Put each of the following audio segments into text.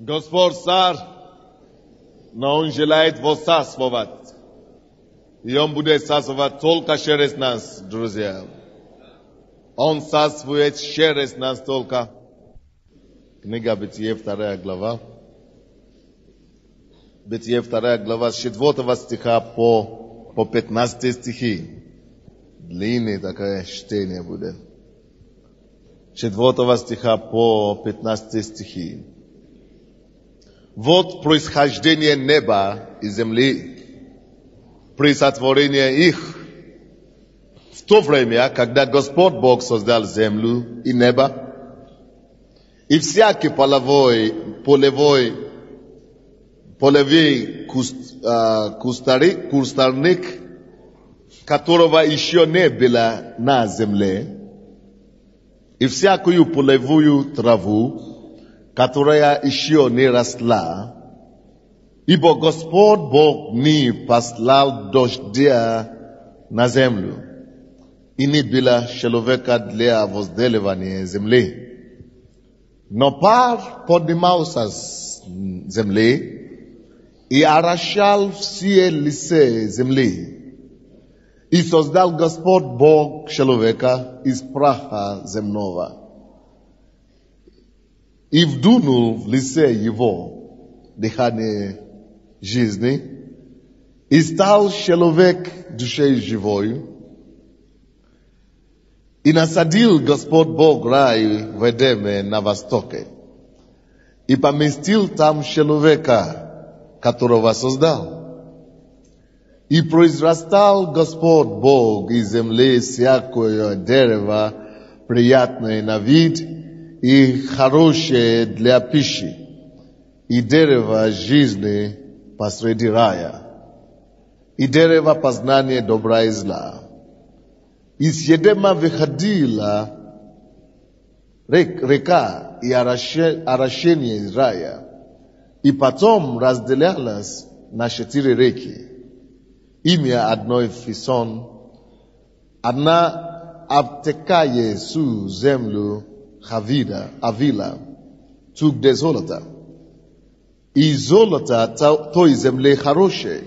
Господь царь, но Он желает воцарствовать. И Он будет царствовать только через нас, друзья. Он царствует через нас только. Книга Бытие, 2 глава. Бытие, 2 глава, с 4 стиха по 15 стихи. Длинное такое чтение будет. 4 стиха по 15 стихи. Вот происхождение неба и земли, при сотворении их. В то время, когда Господь Бог создал землю и небо, и всякий полевой кустарник, которого еще не было на земле, и всякую полевую траву, которая еще не росла, ибо Господь Бог не послал дождя на землю, и не было человека для возделывания земли. Но пар поднимался с земли и орошал все лице земли. И создал Господь Бог человека из праха земного. И вдунул в лице его дыхание жизни, и стал человек душой живой. И насадил Господь Бог рай в Эдеме на востоке, и поместил там человека, которого создал. И произрастал Господь Бог из земли всякое дерево, приятное на вид и хорошее для пищи, и дерево жизни посреди рая, и дерево познания добра и зла. Из Едема выходила река и орошение из рая, и потом разделялась на 4 реки. Имя одной Фисон, одна обтекая всю землю Авила, тук де золота. И золото той земли хорошее.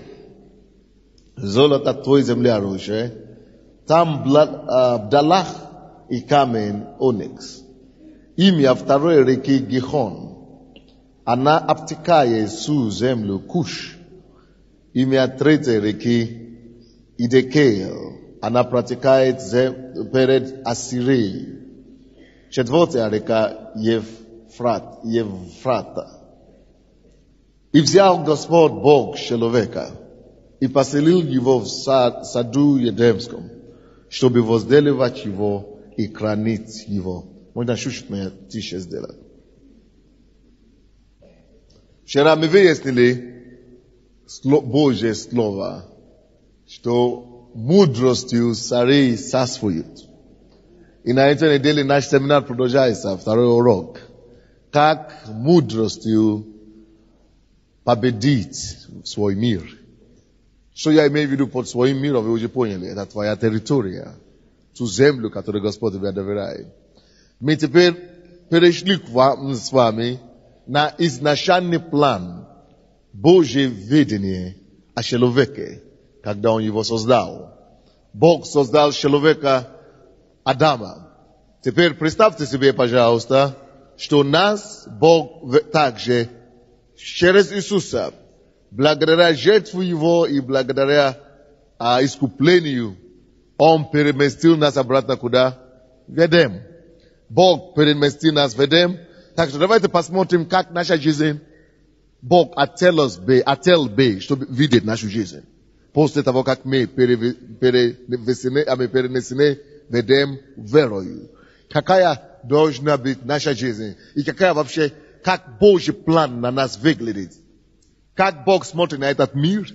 Золото той земли хорошее. Там бдалах и камень оникс. Имя второй реки Гихон. Она обтекает всю землю Куш. Имя третьей реки Идекейл. Она протекает перед Ассирией. Четвертая река Евфрата. И взял Господь Бог человека и поселил его в саду Едемском, чтобы возделывать его и хранить его. Можно чуть-чуть меня тише сделать. Вчера мы выяснили Божье Слово, что мудростью цари царствуют. И на этой неделе наш семинар продолжается, 2-й урок. Как мудростью победить свой мир. Что я имею в виду под своим миром, вы уже поняли, это твоя территория, ту землю, которую Господь тебе доверяет. Мы теперь перешли с вами на изначальный план Божьего видения о человеке, когда Он его создал. Бог создал человека Адама. Теперь представьте себе, пожалуйста, что нас Бог также через Иисуса, благодаря жертву Его и благодаря искуплению, Он переместил нас обратно куда? В Эдем. Бог переместил нас в Эдем. Так что давайте посмотрим, как наша жизнь Бог хотел бы, чтобы видеть нашу жизнь. После того, как мы перенесены в Эдем верою. Какая должна быть наша жизнь? И какая вообще, как Божий план на нас выглядит? Как Бог смотрит на этот мир?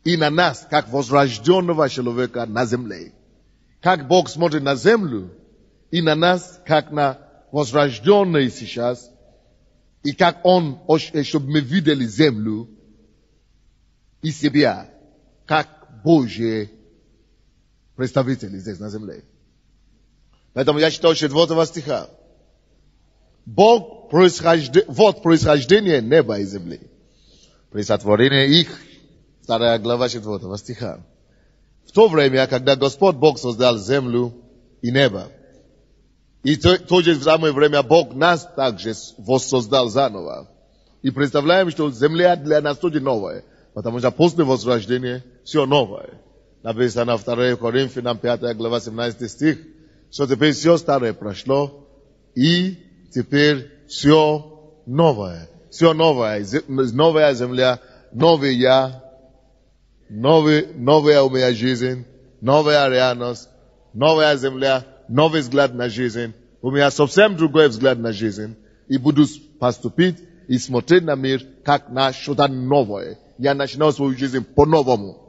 И на нас, как возрожденного человека на земле. Как Бог смотрит на землю и на нас, как на возрожденные сейчас. И как Он, чтобы мы видели землю и себя, как Божьи представители здесь на земле. Поэтому я читал 4 стиха. Бог вот происхождение неба и земли. При сотворении их, 2 глава 4 стиха. В то время, когда Господь Бог создал землю и небо, и в то же самое время Бог нас также воссоздал заново. И представляем, что земля для нас тоже новая, потому что после возрождения все новое. Написано 2 Коринфянам 5 глава 17 стих, что теперь все старое прошло, и теперь все новое. Все новое. Новая земля, новый я, новая у меня жизнь, новая реальность, новая земля, новый взгляд на жизнь. У меня совсем другой взгляд на жизнь. И буду поступить и смотреть на мир, как на что-то новое. Я начинаю свою жизнь по-новому.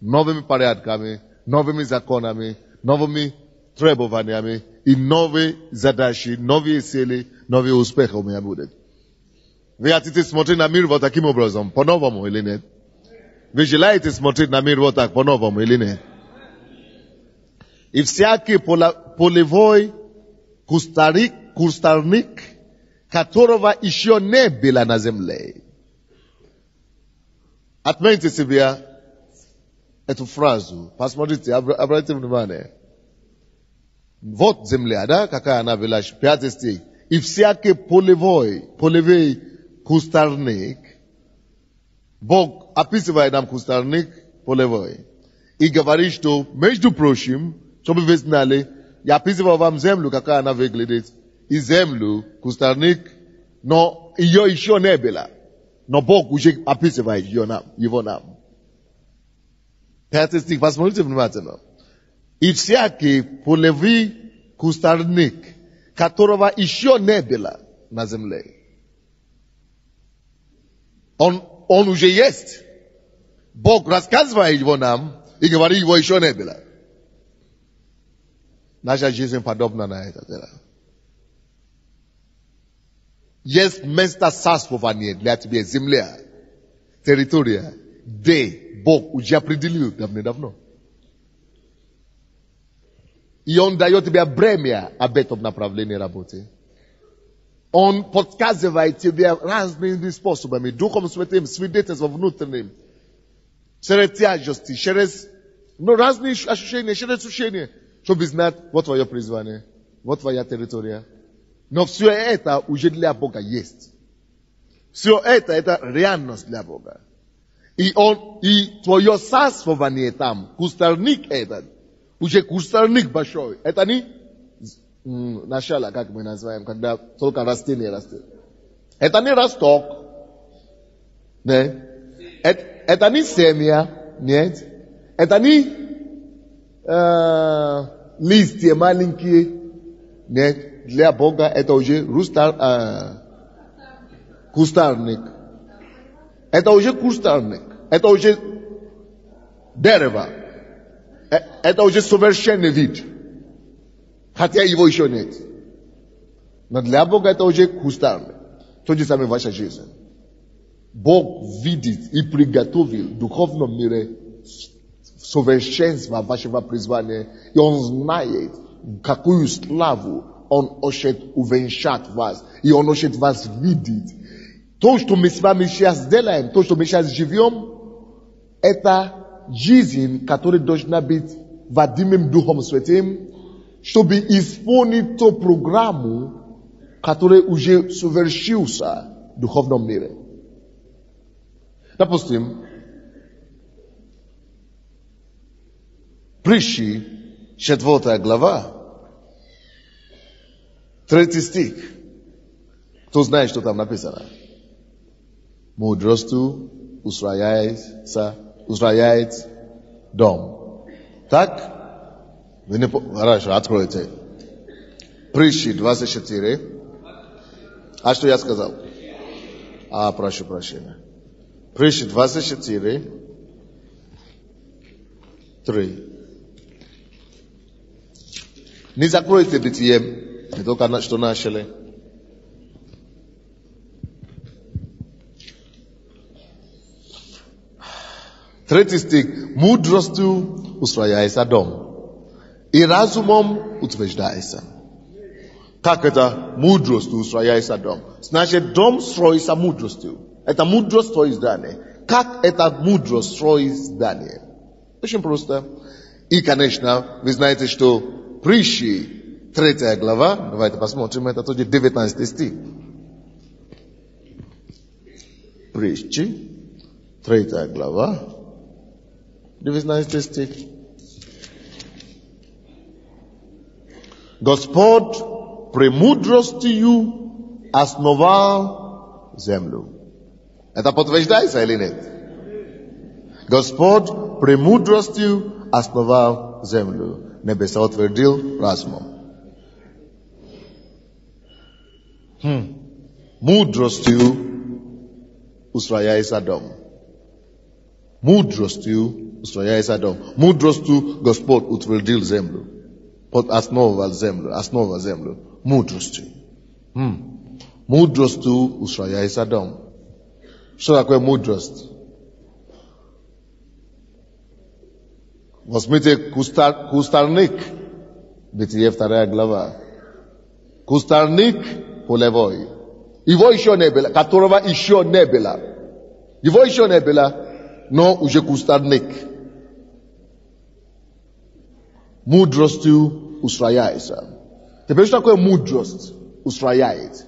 Новыми порядками, новыми законами, новыми требованиями и новые задачи, новые цели, новые успехи у меня будут. Вы хотите смотреть на мир вот таким образом, по-новому или нет? Вы желаете смотреть на мир вот так, по-новому или нет? И всякий полевой кустарник, которого еще не было на земле. Отметьте себе эту фразу. Посмотрите, обратите внимание. Вот земля, да, какая она была, 5 стих. И всякий полевой кустарник, Бог описывает нам кустарник полевой. И говорит, что, между прочим, чтобы вы знали, я описывал вам землю, какая она выглядит. И землю, кустарник, но ее еще не было. Но Бог уже описывает его нам. 5 стих, посмотрите внимательно. И всякий полевой кустарник, которого еще не было на земле. Он уже есть. Бог рассказывает его нам и говорит, его еще не было. Наша жизнь подобна на это. Есть место царствования для тебя, земля, территория, где Бог уже определил давно. И Он дает тебе бремя об этом направлении работы. Он подсказывает тебе разными способами, Духом Святым, свидетельством внутренним, через тяжести, через разные ощущения, через ощущения, чтобы знать, вот твое призвание, вот твоя территория. Но все это уже для Бога есть. Все это реальность для Бога. И твое царствование там, кустарник этот, уже кустарник большой. Это не начало, как мы называем, когда только растение растет. Это не росток. Нет. Это не семя. Нет. Это не листья маленькие. Нет. Для Бога это уже кустарник. Это уже кустарник. Это уже дерево. Это уже совершенный вид. Хотя его еще нет. Но для Бога это уже кустарник. То же самое ваша жизнь. Бог видит и приготовил в духовном мире совершенство вашего призвания. И Он знает, какую славу Он хочет увенчать вас. И Он хочет вас видеть. То, что мы с вами сейчас делаем, то, что мы сейчас живем, это жизнь, которая должна быть водимым Духом Святым, чтобы исполнить ту программу, которая уже совершился в духовном мире. Допустим, Притчи, 4 глава, 3 стих. Кто знает, что там написано? Мудростью устрояет дом. Так? Вы не... Хорошо, откройте. Притчи 24. А что я сказал? Прошу прощения. Притчи 24. 3. Не закройте бытие, не только что начали. Третий стих. Мудростью устрояется дом, и разумом утверждается. Как это мудростью устрояется дом? Значит, дом строится мудростью. Это мудрость строит здание. Как эта мудрость строит здание? Очень просто. И, конечно, вы знаете, что Притчи, 3 глава, давайте посмотрим, это тоже 19 стих. Притчи, 3 глава, 19 стих. Господь премудростью основал землю. Это подтверждается или нет? Господь премудростью основал землю. Небеса утвердил разумом. Мудростью устрояется дом. Мудростью устрояется дом. Мудростью Господь утвердил землю. Основал землю. Мудростью. Мудростью устрояется дом. Что такое мудрость? Возьмите кустарник, Бытие 2 глава. Кустарник полевой. Его еще не было, которого еще не было. Его еще не было, но уже кустарник. Мудростью устрояется. Теперь что такое мудрость устрояет?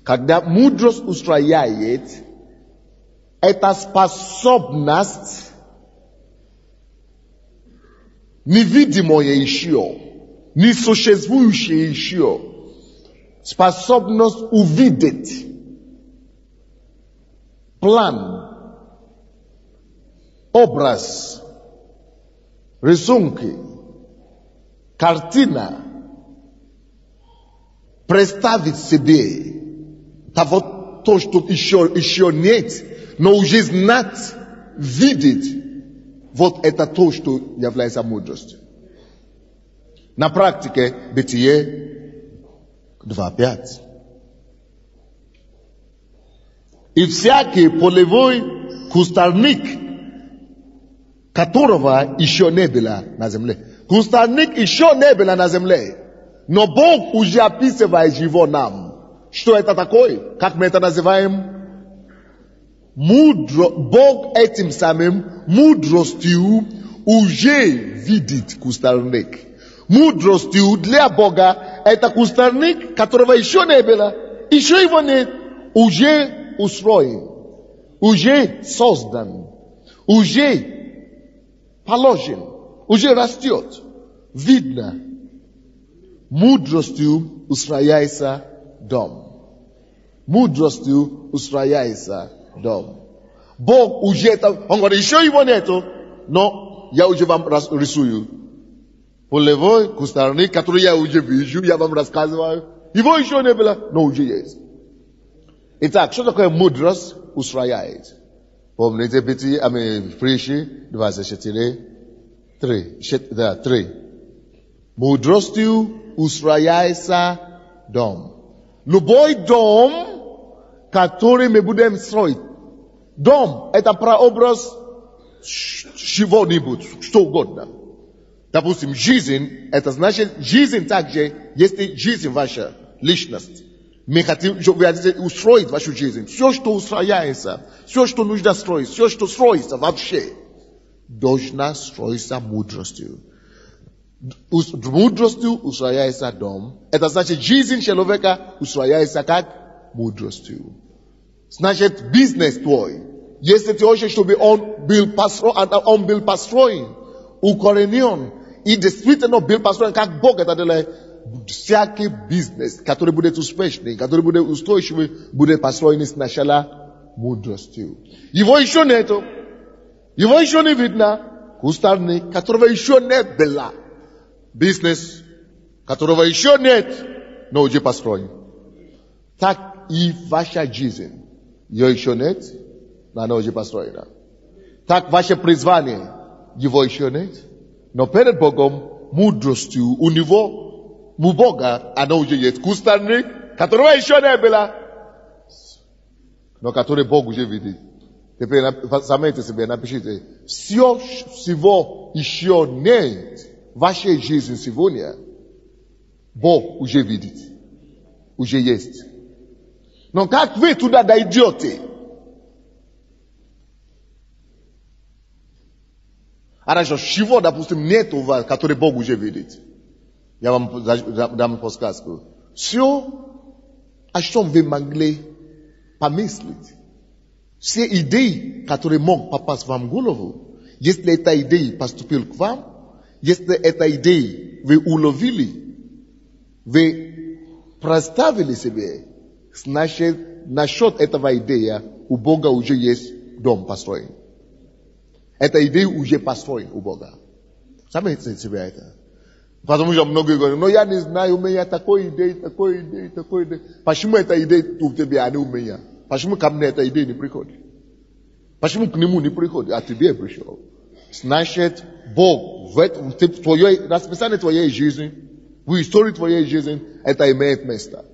Когда мудрость устрояет, это способность невидимое еще, несуществующее еще, способность увидеть план, образ, рисунки, картина, представить себе того, то, что еще нет, но уже знать, видеть. Вот это то, что является мудростью. На практике Бытие 2:5. И всякий полевой кустарник, которого еще не было на земле. Кустарник еще не было на земле. Но Бог уже описывает его нам. Что это такое? Как мы это называем? Бог этим самым мудростью уже видит кустарник. Мудростью для Бога это кустарник, которого еще не было, еще его нет, уже устроен, уже создан, уже положен, уже растет. Видно, мудростью устрояется дом. Мудростью устрояется дом. Бог уже это, он говорит, еще его нету, но я уже вам рисую. Полевой кустарник, который я уже вижу, я вам рассказываю. Его еще не было, но уже есть. Итак, что такое мудрость устрояет? Помните, Притчи 24:3. Мудростью устрояется дом. Любой дом, который мы будем строить. Дом – это прообраз чего-нибудь, что угодно. Допустим, жизнь – это значит, жизнь также, если жизнь ваша, личность. Мы хотим устроить вашу жизнь. Все, что устрояется, все, что нужно строить, все, что строится вообще, должна строиться мудростью. Мудростью устрояется дом. Это значит, жизнь человека устрояется как мудростью. Значит, бизнес твой. Если ты хочешь, чтобы он был построен, укоренен, и действительно был построен, как Бог это делает, всякий бизнес, который будет успешный, который будет устойчивый, будет построен сначала мудростью. Его еще нету. Его еще не видно. Кустарник, которого еще не было. Бизнес, которого еще нет, но уже построен. Так и ваша жизнь. Ее еще нет, но она уже построена. Так ваше призвание, его еще нет, но перед Богом мудростью у него, у Бога, оно уже есть. Кустарник, которого еще не было, но который Бог уже видит. Теперь заметьте себе, напишите, всего еще нет в вашей жизни сегодня, Бог уже видит. Уже есть. Но как вы туда дойдете? Хорошо, чего, допустим, нет у вас, который Бог уже видит? Я вам дам подсказку. Все, о чем вы могли помыслить. Все идеи, которые могут попасть вам в голову, если эта идея поступила к вам, если эта идея вы уловили, вы представили себе, значит, насчет этого идеи у Бога уже есть дом построен. Эта идея уже построена у Бога. Заметьте себе это. Потому что многие говорят, но я не знаю, у меня такой идея. Почему эта идея у тебя, а не у меня? Почему ко мне эта идея не приходит? Почему к нему не приходит, а тебе пришел? Значит, Бог в твоей расписании твоей жизни, в истории твоей жизни, это имеет место.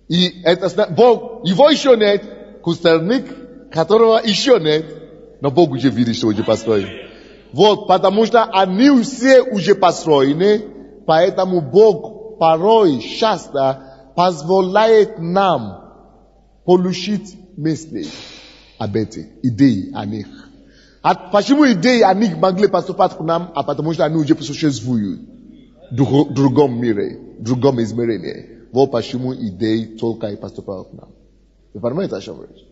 И это Бог, его еще нет, кустарник, которого еще нет, но Бог уже видит, что уже построен. Вот, потому что они все уже построены, поэтому Бог порой часто позволяет нам получить мысли об этих, идеи о них. А почему идеи о них могли поступать к нам? А потому что они уже существуют в другом мире, в другом измерении. Вот почему идеи только и поступают к нам. Вы понимаете, о чем речь?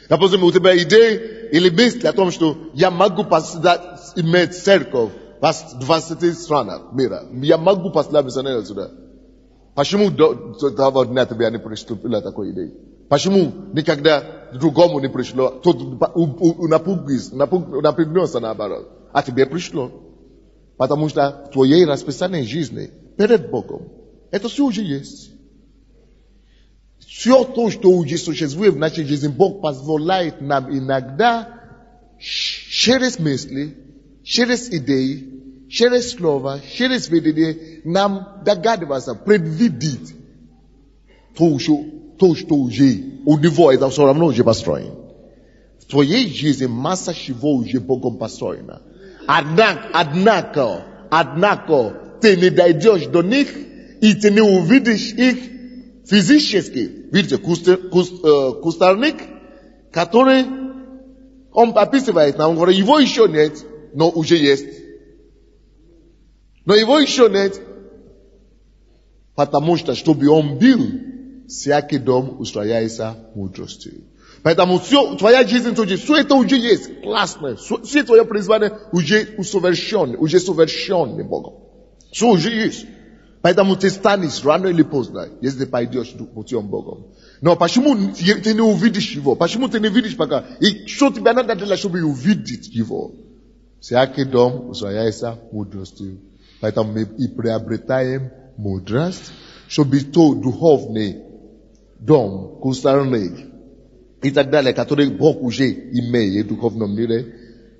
Допустим, у тебя идея или мысль о том, что я могу иметь церковь в 20 странах мира. Я могу послать миссионеров сюда. Почему до того дня тебе не пришло такой идеи? Почему никогда другому не пришло? Тот напрягнулся наоборот. А тебе пришло. Потому что в твоей расписании жизни перед Богом это все уже есть. Все то, что уже существует в нашей жизни, Бог позволяет нам иногда через мысли, через идеи, через слова, через видение нам догадываться, предвидеть то, что уже у него это все равно уже построено. В твоей жизни масса чего уже Богом построена. Однако, ты не дойдешь до них, и ты не увидишь их физически. Видите, кустарник, который он описывает нам, он говорит, его еще нет, но уже есть. Но его еще нет, потому что, чтобы он был, всякий дом устрояется мудростью. Поэтому все, твоя жизнь, все это уже есть, классно. Все твое призвание уже совершенное Богом. Все уже есть. Поэтому ты станешь рано или поздно, если пойдешь путем Богом. Но почему ты не увидишь его? Почему ты не видишь пока? И что тебе надо делать, чтобы увидеть его? Всякий дом устрояется мудростью. Поэтому мы и приобретаем мудрость, чтобы то духовный дом, кустарник и так далее, который Бог уже имеет в духовном мире,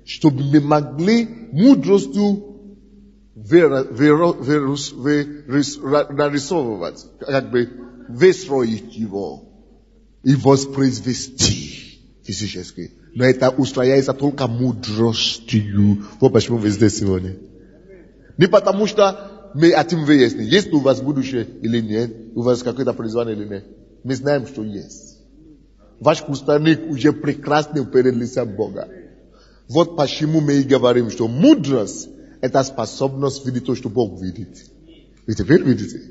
чтобы мы могли мудростью нарисовывать, как бы выстроить его и воспроизвести физически. Но это устрояется только мудростью. Вот почему вы здесь сегодня. Не потому что мы хотим выяснить, есть ли у вас будущее или нет, у вас какое-то призвание или нет. Мы знаем, что есть. Ваш кустарник уже прекрасный перед лицом Бога. Вот почему мы и говорим, что мудрость — это способность видеть то, что Бог видит. Вы теперь видите?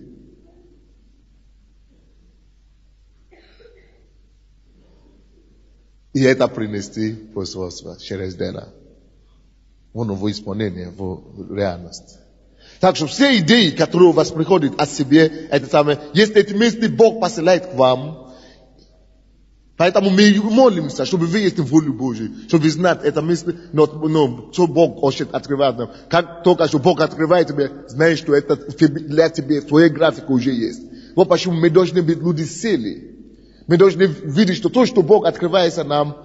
И это принести посольство через дело. Оно исполнение в реальность. Так что все идеи, которые у вас приходят о себе, это самое, если эти мысли Бог посылает к вам, поэтому мы молимся, чтобы выяснить волю Божию, чтобы знать это мысли, но что Бог хочет открывать нам. Как только что Бог открывает тебе, знаешь, что это для тебя, твоя графика уже есть. Вот почему мы должны быть люди сильные. Мы должны видеть, что то, что Бог открывается нам,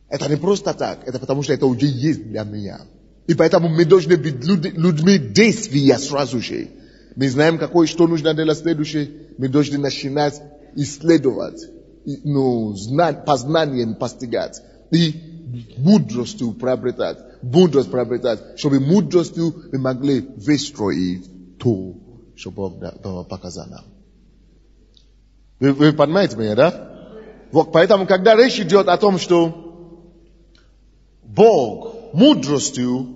это не просто так, это потому что это уже есть для меня. И поэтому мы должны быть людьми действия сразу же. Мы знаем, что нужно делать следующее, мы должны начинать исследовать, познанием постигать. И mudrostu prioritet. Mudrost prioritet. Щоб мудростю ми могли выстроить то, что Бог показал нам. Вы понимаете меня, да? Вот поэтому, когда речь идет о том, что Бог мудростью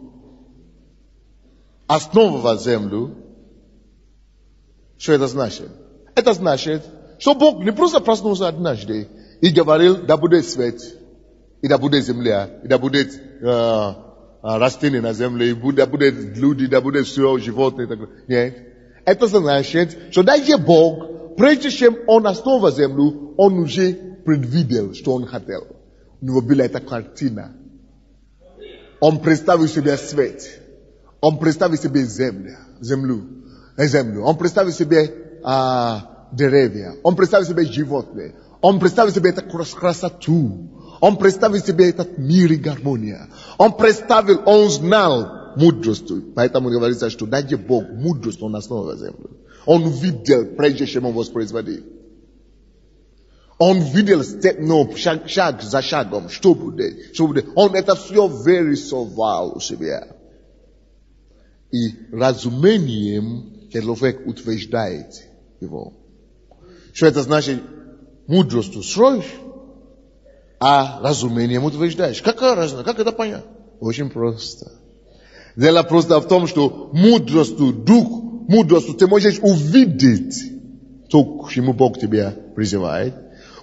основывал землю, что это значит? Это значит, что Бог не просто проснулся однажды и говорил, да будет свет, и да будет земля, и да будет растения на земле, и да будет люди, да будет все животные. Нет. Это значит, что даже Бог, прежде чем Он основал землю, Он уже предвидел, что Он хотел. У него была эта картина. Он представил себе свет. Он представил себе землю. Он представил себе деревья. Он представил себе животные. Он представил себе эту красоту. Он представил себе этот мир и гармония. Он знал мудростью. Поэтому говорится, что даже Бог мудрость Он основал землю. Он видел, прежде чем Он воспроизводил. Он видел шаг за шагом, что будет. Он это все вырисовал у себя. И разумением человек утверждает его. Что это значит? Мудростью строишь, а разумением утверждаешь. Какая разница? Как это понять? Очень просто. Дело просто в том, что мудростью ты можешь увидеть то, к чему Бог тебя призывает.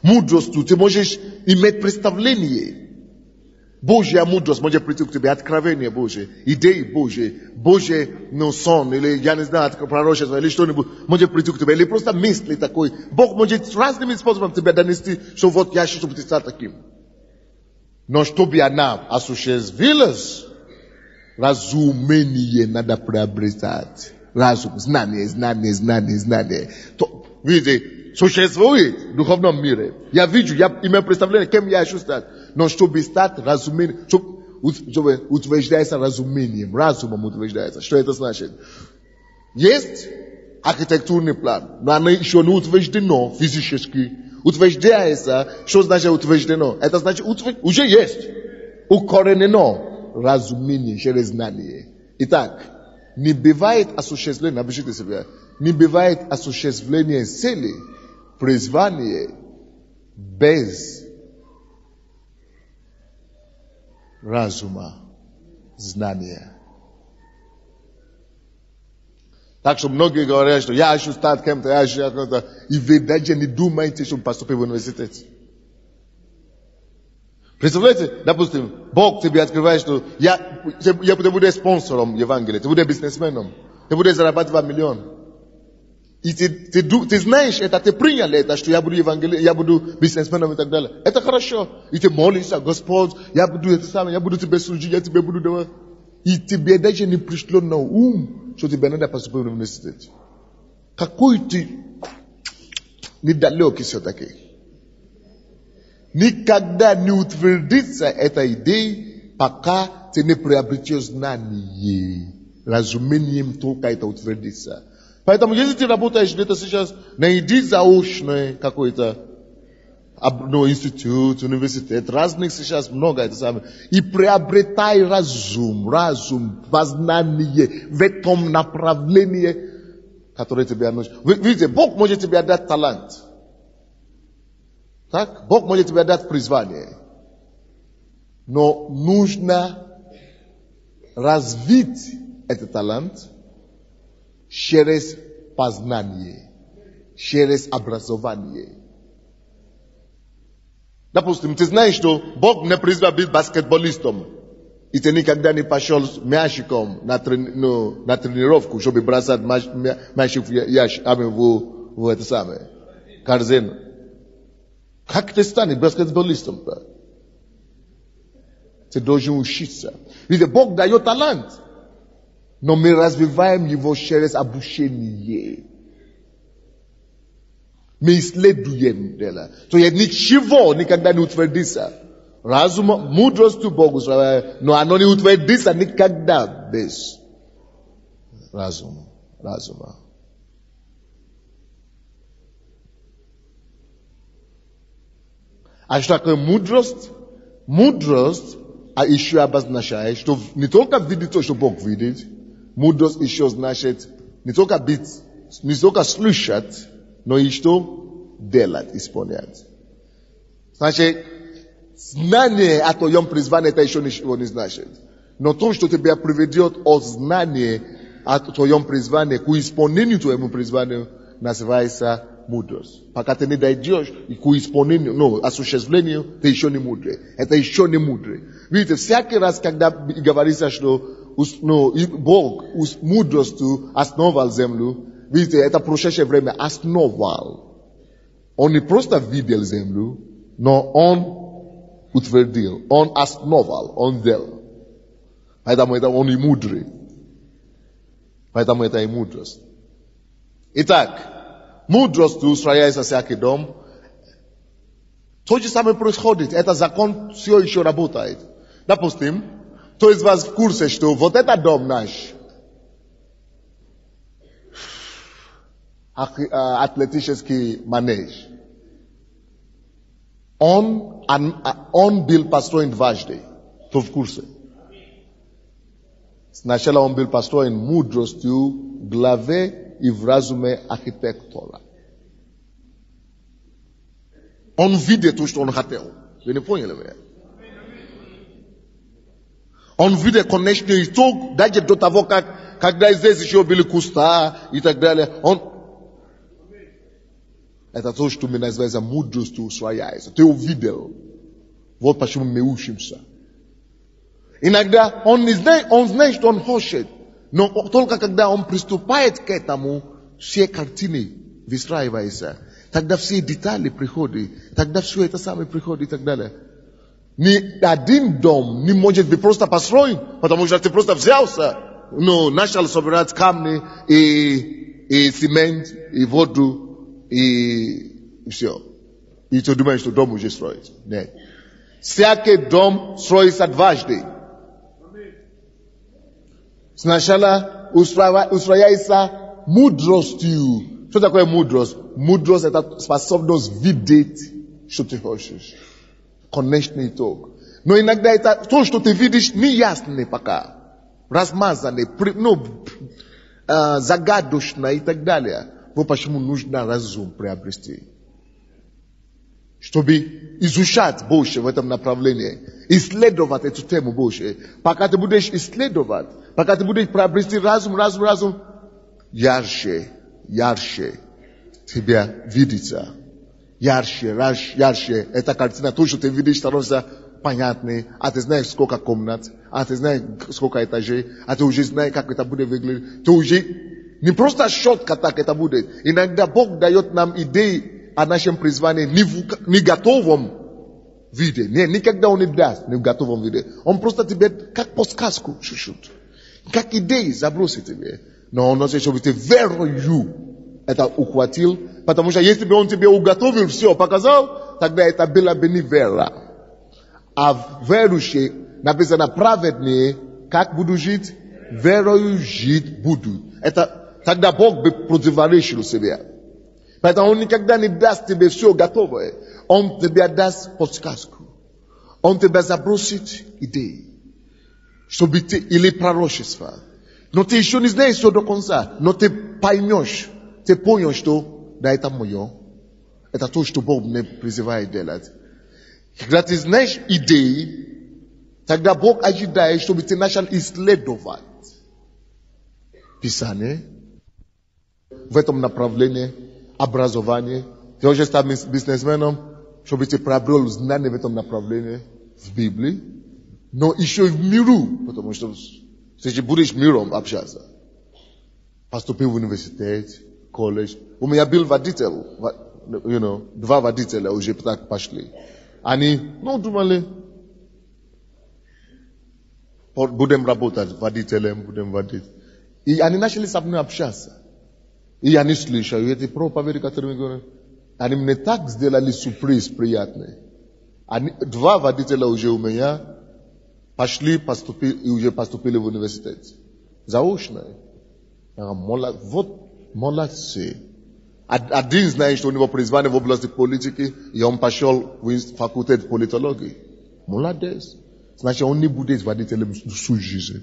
Мудростью ты можешь иметь представление. Божья мудрость может прийти к тебе, откровение Божие, идеи Божьи, сон, или, я не знаю, пророчество, или что-нибудь, может прийти к тебе, или просто мысли такой. Бог может разными способами тебя донести, что вот я хочу, чтобы ты стал таким. Но чтобы она осуществилась, разумение надо приобретать. Разум, знание. Видите, существует в духовном мире. Я вижу, я имею представление, кем я хочу стать. Но чтобы стать разумением, чтобы утверждается разумением, разумом утверждается. Что это значит? Есть архитектурный план, но оно еще не утверждено физически. Утверждается, что значит утверждено? Это значит, уже есть. Укоренено разумение через знание. Итак, не бывает осуществления, напишите себе, не бывает осуществления цели, призвания без разума, знания. Так что многие говорят, что я хочу стать кем-то, и вы даже не думаете, чтобы поступить в университет. Представляете, допустим, Бог тебе открывает, что ты будешь спонсором Евангелия, ты будешь бизнесменом, ты будешь зарабатывать миллион. И ты знаешь это, ты принял это, что я буду бизнесменом и так далее. Это хорошо. И ты молишься, Господь, я буду это самое, я буду тебе служить, я тебе буду давать. И тебе даже не пришло на ум, что тебе надо поступить в университет. Какой ты недалекий все-таки. Никогда не утвердится эта идея, пока ты не приобретешь знание. Разумением только это утвердится. Поэтому, если ты работаешь где-то сейчас, найди заочный какой-то институт, университет, разных сейчас много, это самое, и приобретай разум, познание в этом направлении, которое тебе нужно. Вы видите, Бог может тебе дать талант. Так? Бог может тебе дать призвание. Но нужно развить этот талант через познание, через образование. Допустим, ты знаешь, что Бог не призвал быть баскетболистом, и ты никогда не пошел с мячиком на тренировку, чтобы бросать мячик в это самое, корзину. Как ты станешь баскетболистом? Ты должен учиться. Видите, Бог дает талант. Но мы развиваем его через обучение. Мы исследуем дело. То есть ничего никогда не утвердится. Разум, мудростью Богу, но оно не утвердится никогда без разума. А что такое мудрость? Мудрость a еще абаз нашай, что не только видит то, что Бог видит, мудрость еще значит не только слышать, но и что делать, исполнять. Значит, знание о твоем призвании это еще ничего не значит. Но то, что тебя приведет от знания о твоем призвании к исполнению твоему призванию, называется мудрость. Пока ты не дойдешь к исполнению, осуществлению, ты еще не мудрый. Это еще не мудрый. Видите, всякий раз, когда говорится, что Бог мудростью основал землю, видите, это прошедшее время основал. Он не просто видел землю, но он утвердил, он основал, он делал. Поэтому это он и мудрый. Поэтому это и мудрость. Итак, мудростью устрояется всякий дом. То же самое происходит. Это закон все еще работает. Допустим, кто из вас в курсе, что вот этот дом наш, атлетический манеж, он был построен дважды. Кто в курсе? Сначала он был построен мудростью главы и в разуме архитектора. Он видит то, что он хотел. Вы не поняли меня? Он видит конечный итог, даже до того, когда здесь еще были куста и так далее. Это то, что мы называем мудростью устрояется. Ты увидел. Вот почему мы учимся. Иногда он знает, что он хочет, но только когда он приступает к этому, все картины выстраиваются. Тогда все детали приходят, тогда все это самое приходит и так далее. Ни один дом не может быть просто построен, потому что ты просто взялся, начал собирать камни и цемент, и воду, и все. И ты думаешь, что дом уже строится. Нет. Всякий дом строится дважды. Сначала устрояется мудростью. Что такое мудрость? Мудрость это способность видеть, что ты хочешь. Конечный итог. Но иногда это то, что ты видишь, не ясно пока. Размазанный, загадочно и так далее. Вот почему нужно разум приобрести. Чтобы изучать больше в этом направлении. Исследовать эту тему больше. Пока ты будешь исследовать, пока ты будешь приобрести разум, ярче тебя видится. Ярче. Эта картина, то, что ты видишь, становится понятной. А ты знаешь, сколько комнат, а ты знаешь, сколько этажей, а ты уже знаешь, как это будет выглядеть. Ты уже не просто четко так это будет. Иногда Бог дает нам идеи о нашем призвании не готовом виде. Никогда он не даст не в готовом виде. Он просто тебе, как подсказку, чуть-чуть. Как идеи забросит тебе. Но он хочет, чтобы ты верою это ухватил. Потому что если бы он тебе уготовил все, показал, тогда это была бы не вера. А верующие, написано праведные, как будут жить? Верою жить будут. Это тогда Бог бы противоречил себе. Поэтому он никогда не даст тебе все готовое. Он тебе даст подсказку. Он тебе забросит идеи. Чтобы ты, или пророчество. Но ты еще не знаешь все до конца. Но ты поймешь, что да, это мое. Это то, что Бог мне призывает делать. Когда ты знаешь идеи, тогда Бог ожидает, чтобы ты начал исследовать Писание в этом направлении. Образование. Ты хочешь стать бизнесменом, чтобы ты приобрел знания в этом направлении, в Библии, но еще и в миру, потому что ты будешь миром общаться. Поступил в университет, колледж. У меня был водитель, два водителя уже так пошли. Они, думали, будем работать водителем, будем водить. И они начали со мной общаться. И они слышали эти проповеди, которые мы говорим. Они мне так сделали сюрприз приятный. Два водителя уже у меня уже поступили в университет. Заочно. Вот молодцы. Один знает, что у него призвание в области политики, и он пошел в факультет политологии. Молодец. Значит, он не будет водить суд жизни.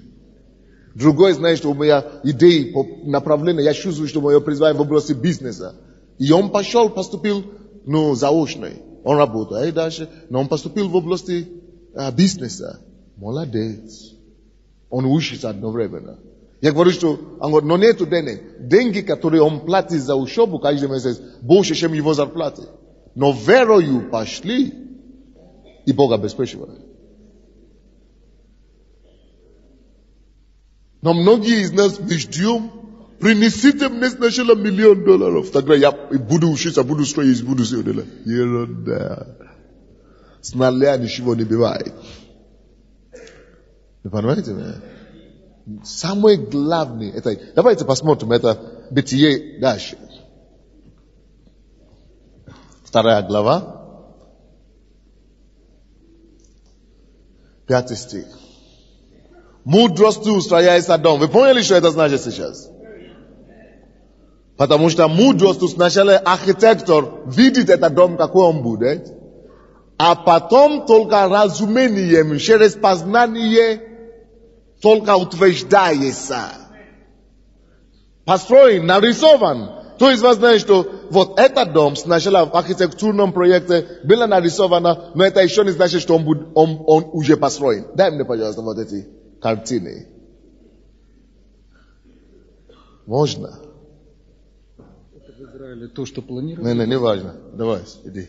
Другое, знаешь, что у меня идеи, направления, я чувствую, что мое призвание в области бизнеса. И он поступил, заочный. Он работает дальше, но он поступил в области бизнеса. Молодец. Он учится одновременно. Я говорю, что но нету деньги, которые он платит за учебу каждый месяц, больше, чем его зарплаты. Но верою пошли, и Бог обеспечивает. Но многие из нас мы ждем, принесите мне сначала $1 миллион, тогда я буду учиться, буду строить, буду все делать. Ерунда. С нуля ничего не бывает. Вы понимаете меня? Самое главное, это, давайте посмотрим, это Бытие дальше. 2 глава, 5 стих. Мудростью устрояется дом. Вы поняли, что это значит сейчас? Потому что мудростью сначала архитектор видит этот дом, какой он будет, а потом только разумением, через познание, только утверждается. Построен, нарисован. То есть вы знаете, что вот этот дом сначала в архитектурном проекте было нарисовано, но это еще не значит, что он уже построен. Дай мне, пожалуйста, вот эти картины. Можно? Это в Израиле то, что планировали? Не важно. Давай, иди.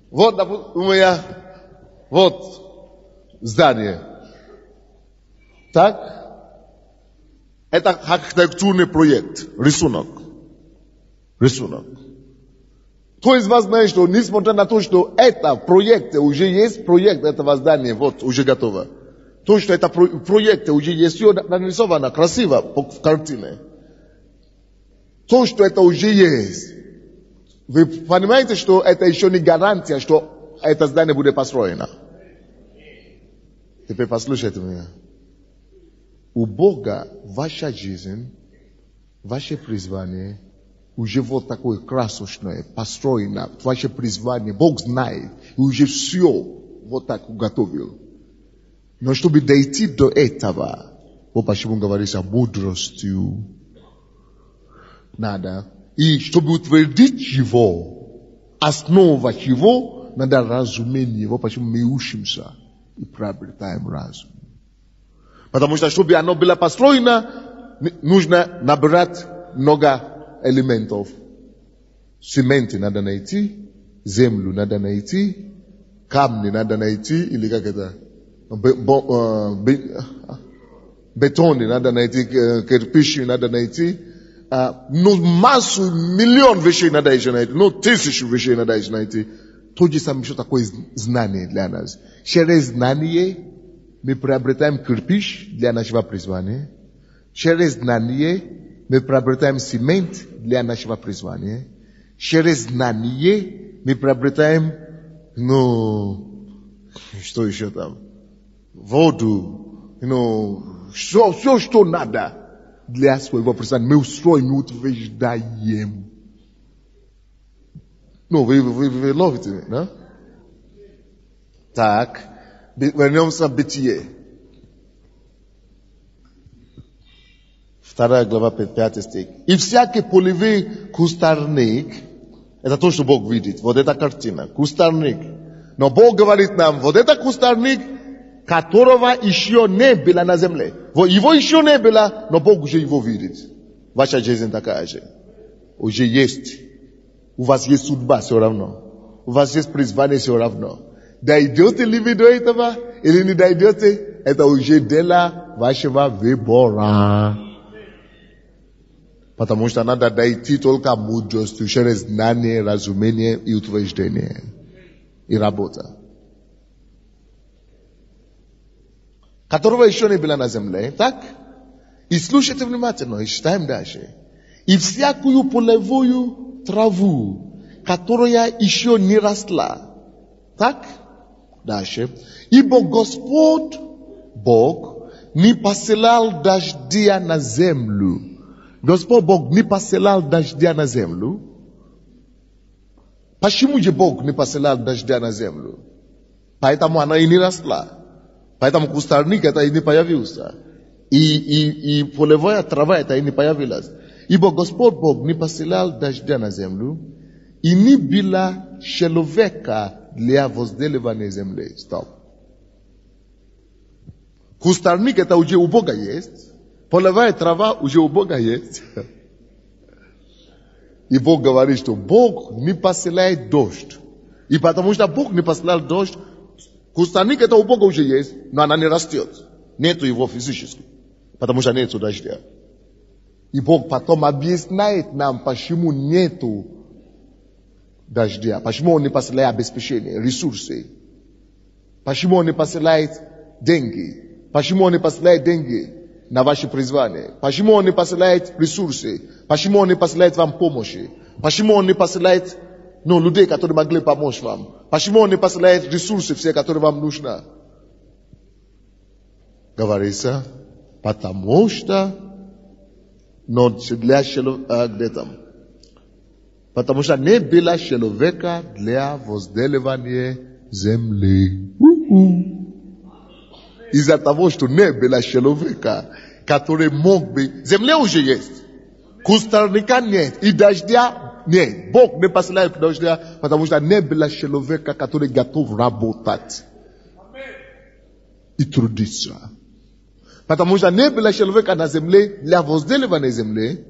Вот у меня, вот здание. Так? Это архитектурный проект, рисунок. То есть вы знаете, что несмотря на то, что это проект, уже есть проект этого здания, вот, уже готово. То, что это проект, уже есть все нарисовано, красиво, в картине. То, что это уже есть. Вы понимаете, что это еще не гарантия, что это здание будет построено. Теперь послушайте меня. У Бога ваша жизнь, ваше призвание уже вот такое красочное, построено, ваше призвание, Бог знает, и уже все вот так уготовил. Но чтобы дойти до этого, вот почему говорится о мудростью, надо, и чтобы утвердить его, основать его, надо разумение, вот почему мы учимся и приобретаем разум. Потому что, чтобы оно было построено, нужно набрать много элементов. Цемент надо найти, землю надо найти, камни надо найти, или как это, бетон надо найти, кирпичи надо найти, массу, миллион вещей надо еще найти, 1000 вещей надо еще найти. То же самое, что такое знание для нас. Через знание мы приобретаем кирпич для нашего призвания. Через знание мы приобретаем цемент для нашего призвания. Через знание мы приобретаем, что еще там? Воду, все, что надо для своего призвания. Мы устроим, мы утверждаем. Вы ловите, да? Так. Вернемся в Бытие. 2 глава 5 стих. И всякий полевой кустарник, это то, что Бог видит, вот эта картина, кустарник. Но Бог говорит нам, вот это кустарник, которого еще не было на земле. Его еще не было, но Бог уже его видит. Ваша жизнь такая же. Уже есть. У вас есть судьба все равно. У вас есть призвание все равно. Дойдете ли вы до этого, или не дойдете, это уже дело вашего выбора. Потому что надо дойти только мудростью, через знание, разумение и утверждение. И работа. Которого еще не было на земле, так? И слушайте внимательно, и читаем дальше. И всякую полевую траву, которая еще не росла, так? Дальше. Ибо Господь, Бог, не посылал дождя на землю. Господь Бог не посылал дождя на землю. Почему же Бог не посылал дождя на землю? Поэтому она и не росла. Поэтому кустарник это и не появился. И полевая трава это и не появилась. Ибо Господь Бог не посылал дождя на землю, и не было человека для возделывания земли. Стоп. Кустарник это уже у Бога есть. Полевая трава уже у Бога есть. И Бог говорит, что Бог не посылает дождь. И потому что Бог не посылал дождь, кустарник это у Бога уже есть, но она не растет. Нету его физически. Потому что нету дождя. И Бог потом объясняет нам, почему нету дождя. Почему Он не посылает обеспечение, ресурсы. Почему Он не посылает деньги. Почему Он не посылает деньги на ваше призвание. Почему Он не посылает ресурсы. Почему Он не посылает вам помощи. Почему Он не посылает людей, которые могли помочь вам. Почему Он не посылает ресурсы все, которые вам нужны. Говорится, потому что для человека, где там? Потому что не было человека для возделывания земли. Из-за того, что не было человека, который мог бы... Земля уже есть. Кустарника нет. И дождя нет. Бог не посылает дождя, потому что не было человека, который готов работать. И трудиться. Потому что не было человека на земле для возделывания земли,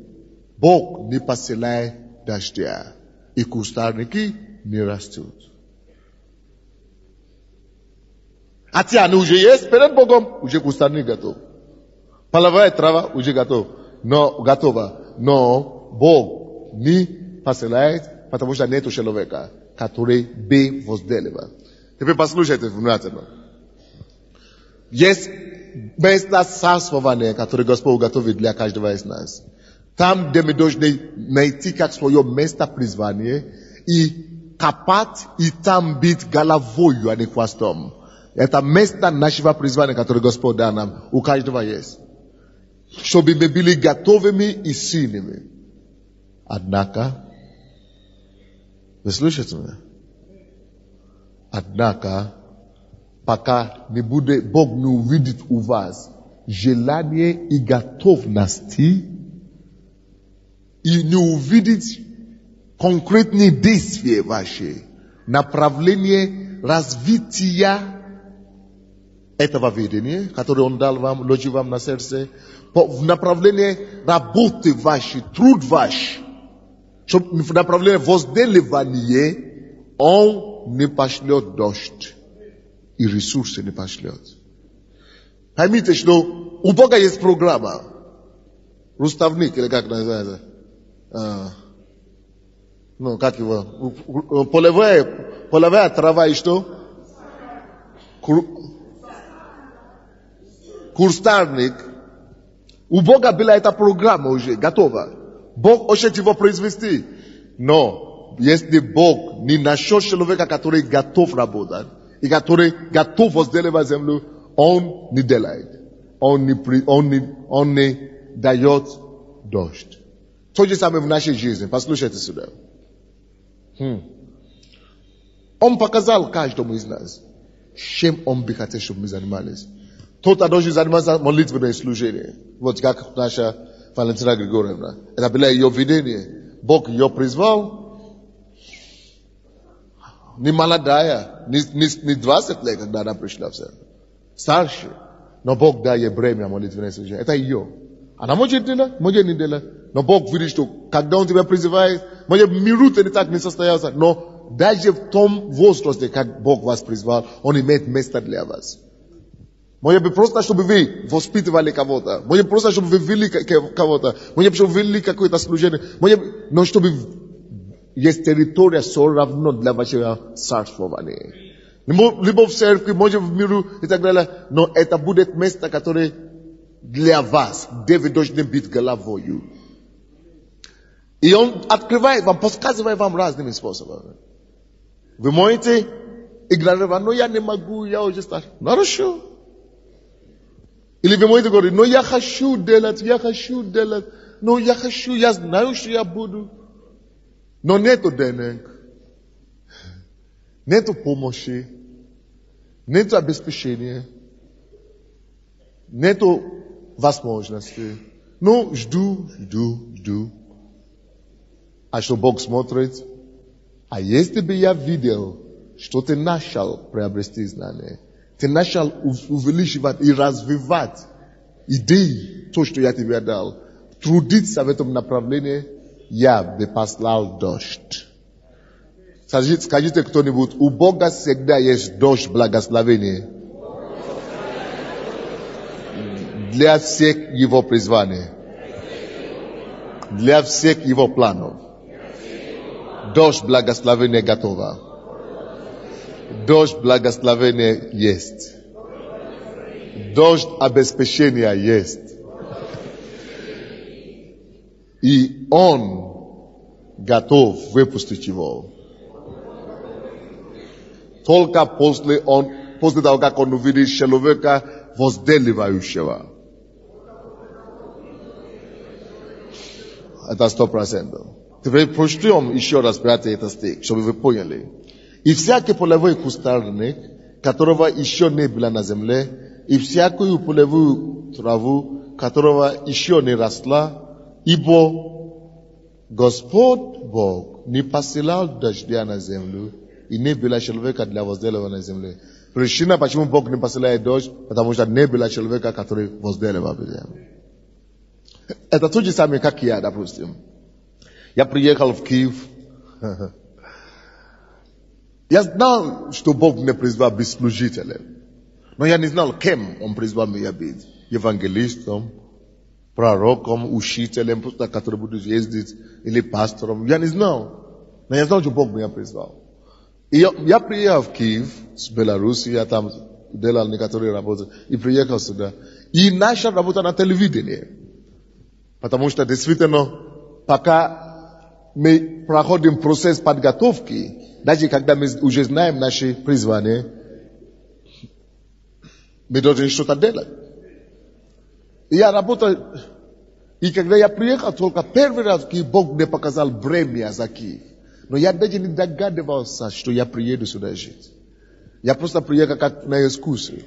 Бог не посылает дождя. И кустарники не растут. А те они уже есть, перед Богом уже кустарник готов. Половая трава уже готова. Но Бог не посылает, потому что нет человека, который бы возделывал. Теперь послушайте внимательно. Есть место царствования, которое Господь готовит для каждого из нас. Там, где мы должны найти как свое место призвания и копать, и там быть головою, а не хвостом. Это место нашего призвания, которое Господь дал нам, у каждого есть. Чтобы мы были готовыми и сильными. Однако, вы слышите меня? Однако, пока не будет, Бог не увидит у вас желание и готовности, и не увидит конкретные действия ваши, направление развития этого видения, которое Он дал вам, вложил вам на сердце, в направлении работы вашей, труд ваш, в направлении возделывания, Он не пошлет дождь. И ресурсы не пошлет. Поймите, что у Бога есть программа. Руставник, или как называется? Как его? Полевая трава и что? Кустарник. У Бога была эта программа уже, готова. Бог хочет его произвести. Но, если Бог не нашел человека, который готов работать, и который готов возделывать землю, Он не делает. Он не дает дождь. То же самое в нашей жизни. Послушайте сюда. Он показал каждому из нас, чем Он бы хотел, чтобы мы занимались. Кто-то должен заниматься молитвенное служение. Вот как наша Валентина Григорьевна. Это было ее видение. Бог ее призвал. Не молодая, не 20 лет, когда она пришла в церковь. Старше. Но Бог дал ей бремя молитвенное служение. Это ее. Она может делать, может не делать. Но Бог видит, что когда Он тебя призывает, может минуты не так не состоялся. Но даже в том возрасте, как Бог вас призвал, Он имеет место для вас. Может быть, просто, чтобы вы воспитывали кого-то. Может быть, просто, чтобы вы ввели кого-то. Может быть, чтобы вы ввели какое-то служение. Но чтобы есть территория все равно для вашего царствования. Либо в церкви, может в миру и так далее. Но это будет место, которое для вас, где вы должны быть головою. И Он открывает вам, подсказывает вам разными способами. Вы можете игнорировать, но я не могу, я уже старше. Хорошо. Или вы можете говорить, но я хочу делать, но я хочу, я знаю, что я буду. Но нету денег, нету помощи, Nето обеспечение, нету возможности. Ну, жду. А что Бог смотрит? А если бы я видел, что ты начал приобрести знания, ты начал увеличивать и развивать идеи, то, что я тебе дал, трудиться в этом направлении, я бы послал дождь. Скажите кто-нибудь, у Бога всегда есть дождь благословения для всех его призваний, для всех его планов. Дождь благословения готова. Дождь благословения есть. Дождь обеспечения есть. И он готов выпустить его. Только после того, как он увидит человека возделывающего. Это 100%. Теперь прочтем еще раз, братья, этот стих, чтобы вы поняли. И всякий полевой кустарник, которого еще не было на земле, и всякую полевую траву, которого еще не росла, ибо Господь Бог не посылал дождя на землю, и не было человека для возделывания на земле. Причина, почему Бог не посылает дождь, потому что не было человека, который возделывал землю. Это то же самое, как я, допустим. Я приехал в Киев. Я знал, что Бог меня призвал быть служителем. Но я не знал, кем Он призвал меня быть. Евангелистом, пророком, учителем, который будет ездить, или пастором. Я не знал. Но я знал, что Бог меня призвал. И я приехал в Киев с Беларуси, я там делал некоторые работы, и приехал сюда. И начал работать на телевидении. Потому что действительно, пока мы проходим процесс подготовки, даже когда мы уже знаем наши призвания, мы должны что-то делать. И я работал, и когда я приехал, только первый раз, Бог мне показал бремя за Киев. Но я даже не догадывался, что я приеду сюда жить. Я просто приехал как на экскурсию.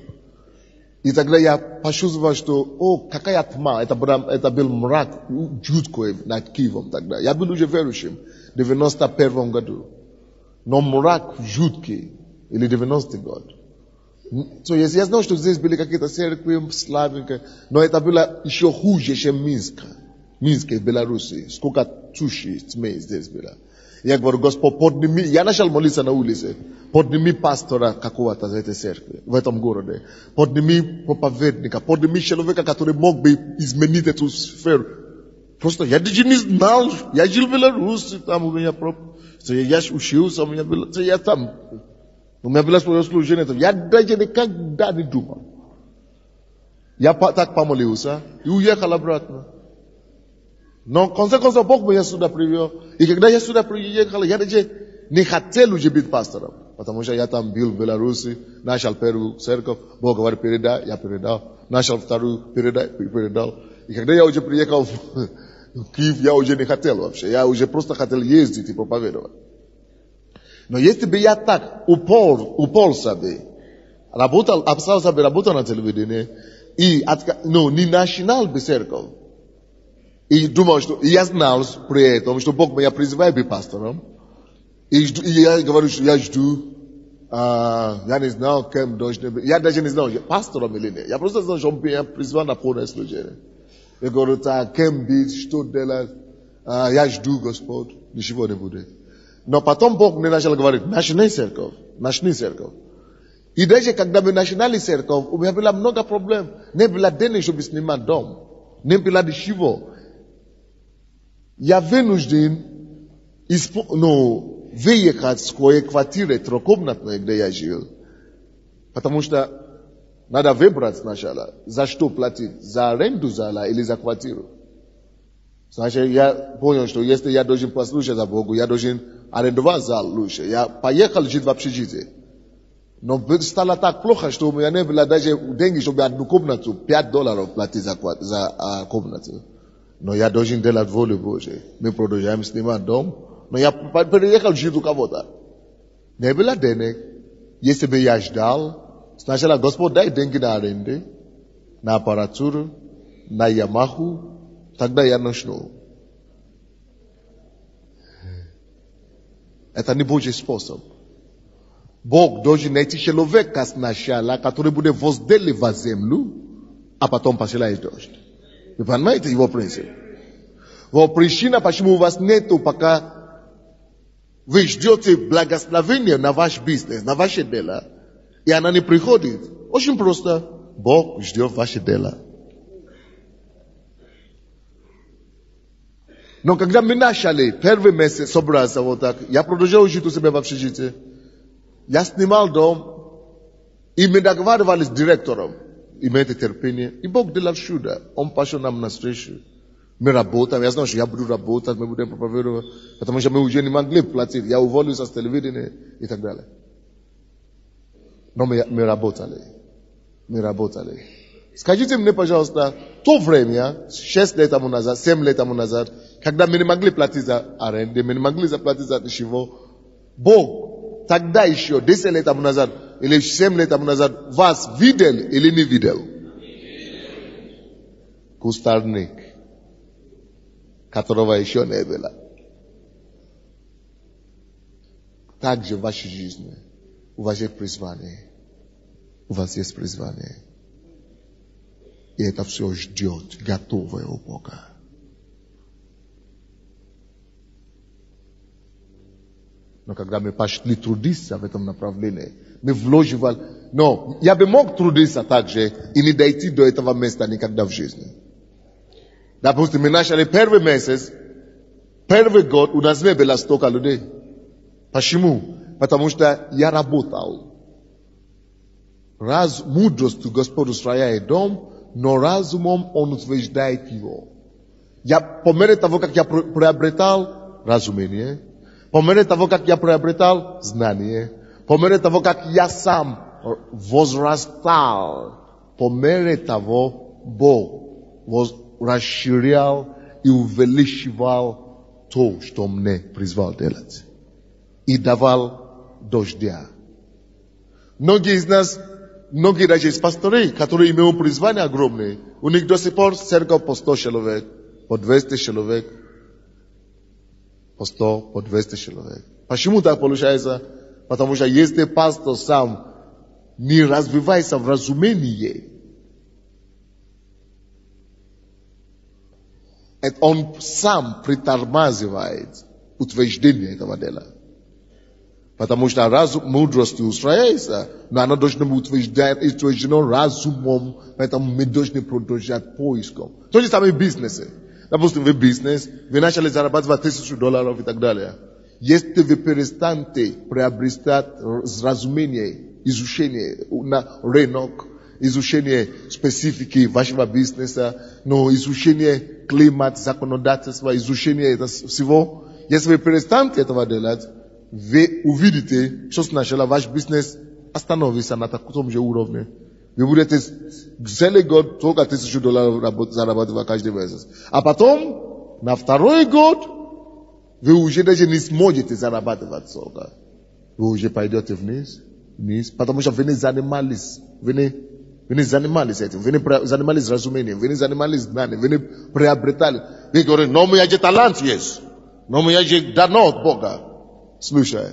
И тогда я почувствовал, что, какая тьма, это был мрак жуткий над Киевом тогда. Я был уже верующим в 91 году. Но мрак жуткий, или 90-й год. Я знал, что здесь были какие-то церкви славянные, но это было еще хуже, чем Минск. Минск в Беларуси. Сколько туши, тьмы здесь было. Я говорю, Господь, подними, я начал молиться на улице, подними пастора какого-то в этой церкви, в этом городе, подними проповедника, подними человека, который мог бы изменить эту сферу. Просто я даже не знал, я жил в Беларуси, там у меня я учился, у меня было, я там, у меня было свое служение, я даже никогда не думал. Я так помолился и уехал обратно. Но в конце концов Бог меня сюда привел. И когда я сюда приехал, я даже не хотел уже быть пастором. Потому что я там был в Беларуси, начал первую церковь, Бог говорит, передай, я передал. Начал вторую, передал. И когда я уже приехал в Киев, я уже не хотел вообще. Я уже просто хотел ездить и проповедовать. Но если бы я так уполся бы, остался бы работать на телевидении, и не начинал бы церковь, и думал, что я знал при этом, что Бог меня призывает быть пастором. И я говорю, что я жду. Я не знал, кем должен быть. Я даже не знал, пастором или нет. Я просто знал, что Он меня призвал на полное служение. Я говорю, кем быть, что делать. Я жду, Господь. Ничего не будет. Но потом Бог мне начал говорить, начни церковь. И даже когда мы начинали церковь, у меня было много проблем. Не было денег, чтобы снимать дом. Не было ничего. Я вынужден выехать с своей квартиры трехкомнатной, где я жил. Потому что надо выбрать сначала, за что платить, за аренду зала или за квартиру. Значит, я понял, что если я должен послушать за Богу, я должен арендовать зал лучше. Я поехал жить в общежитие. Но стало так плохо, что у меня не было даже деньги, чтобы одну комнату, $5 платить за комнату. Но я должен делать волю Божию. Мы продолжаем снимать дом. Но я приехал жить у кого-то. Не было денег. Если бы я ждал, Сначала Господь дай деньги на аренду, на аппаратуру, на Ямаху, тогда я начну. Это не Божий способ. Бог должен найти человека сначала, который будет возделывать землю, а потом посылает дождь. Вы понимаете его принцип? Вот причина, почему у вас нету пока вы ждете благословения на ваш бизнес, на ваше дело, и она не приходит. Очень просто. Бог ждет ваше дело. Но когда мы начали первый месяц собраться вот так, я продолжал жить у себя в общежитии. Я снимал дом, и мы договаривались с директором. Имейте терпение. И Бог делал чудо. Он пошел нам навстречу. Мы работаем. Я знаю, что я буду работать, мы будем проповедовать, потому что мы уже не могли платить. Я уволился с телевидения и так далее. Но мы работали. Мы работали. Скажите мне, пожалуйста, то время, 6 лет тому назад, 7 лет тому назад, когда мы не могли платить за аренду, мы не могли заплатить за ничего, Бог тогда еще, 10 лет тому назад, или 7 лет тому назад, вас видел или не видел? Кустарник, которого еще не было. Также в вашей жизни у вас есть призвание. У вас есть призвание. И это все ждет, готовое у Бога. Но когда мы пошли трудиться в этом направлении, мы вложивали... Но я бы мог трудиться также и не дойти до этого места никогда в жизни. Допустим, мы начали первый месяц, первый год у нас не было столько людей. Почему? Потому что я работал. Мудростью Господь устрояет дом, но разумом Он утверждает его. Я, по мере того, как я приобретал разумение, по мере того, как я приобретал знание, по мере того, как я сам возрастал, по мере того, Бог расширял и увеличивал то, что мне призвал делать. И давал дождя. Многие из нас, многие даже из пасторей, которые имеют призвание огромное, у них до сих пор церковь по 100 человек, по 200 человек, по 100, по 200 человек. Почему так получается? Потому что если пастор сам не развивается в разумении, он сам притормаживает утверждение этого дела. Потому что разум, мудрость устрояется, но она должна быть утверждена разумом, поэтому мы должны продолжать поиском. То же самое в бизнесе. Допустим, вы бизнес, вы начали зарабатывать $1000 и так далее. Если вы перестанете приобретать разумение, изучение на рынок, изучение специфики вашего бизнеса, но изучение климата, законодательства, изучение всего, если вы перестанете этого делать, вы увидите, что сначала ваш бизнес остановится на таком же уровне. Вы будете целый год только $1000 зарабатывать каждый месяц. А потом, на второй год, вы уже даже не сможете зарабатывать столько. Вы уже пойдете вниз, потому что вы не занимались, вы не занимались этим, вы не занимались разумением, вы не занимались знанием, вы не приобретали. Вы говорите, но у меня же талант есть, но у меня же дано от Бога. Слушай.